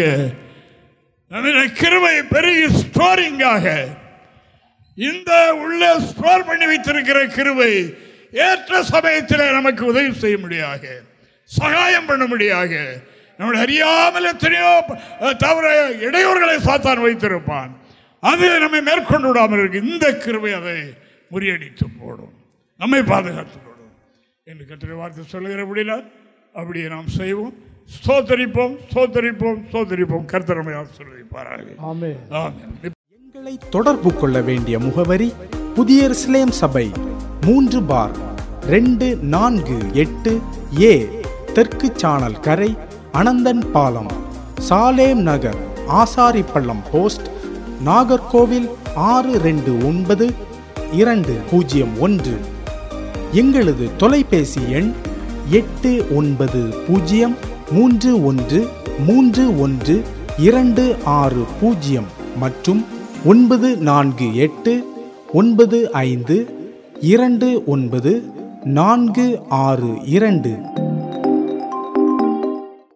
நம்முடைய கிருபை பெரிய ஸ்டோரிங்காக இந்த உள்ளே ஸ்டோர் பண்ணி வைத்திருக்கிற கிருபை ஏற்ற சமயத்தில் நமக்கு உதவி செய்ய முடியாக, சகாயம் பண்ண முடியாக. நம்முடைய அறியாமல் எத்தனையோ தவிர இடையூறுகளை சாத்தான் வைத்திருப்பான். அது நம்மை மேற்கொண்டு விடாமல் இருக்கு. இந்த கிருபை அதை முறியடித்து போடும், நம்மை பாதுகாத்து போடும் என்று கர்த்தருடைய வார்த்தை சொல்லுகிறபடினா அப்படியே நாம் செய்வோம். ஸ்தோத்தரிப்போம், ஸ்தோத்தரிப்போம், ஸ்தோத்தரிப்போம். கர்த்தர் நம்மை ஆசீர்வதிப்பாராக. ஆமென். எங்களை தொடர்பு கொள்ள வேண்டிய முகவரி: புதிய எருசலேம் சபை, 3/248 தெற்கு சானல் கரை, அனந்தன் பாலம், சாலேம் நகர், ஆசாரிப்பள்ளம் போஸ்ட், நாகர்கோவில் 629201. எங்களது தொலைபேசி எண் 8931313126 மற்றும் 94895299462.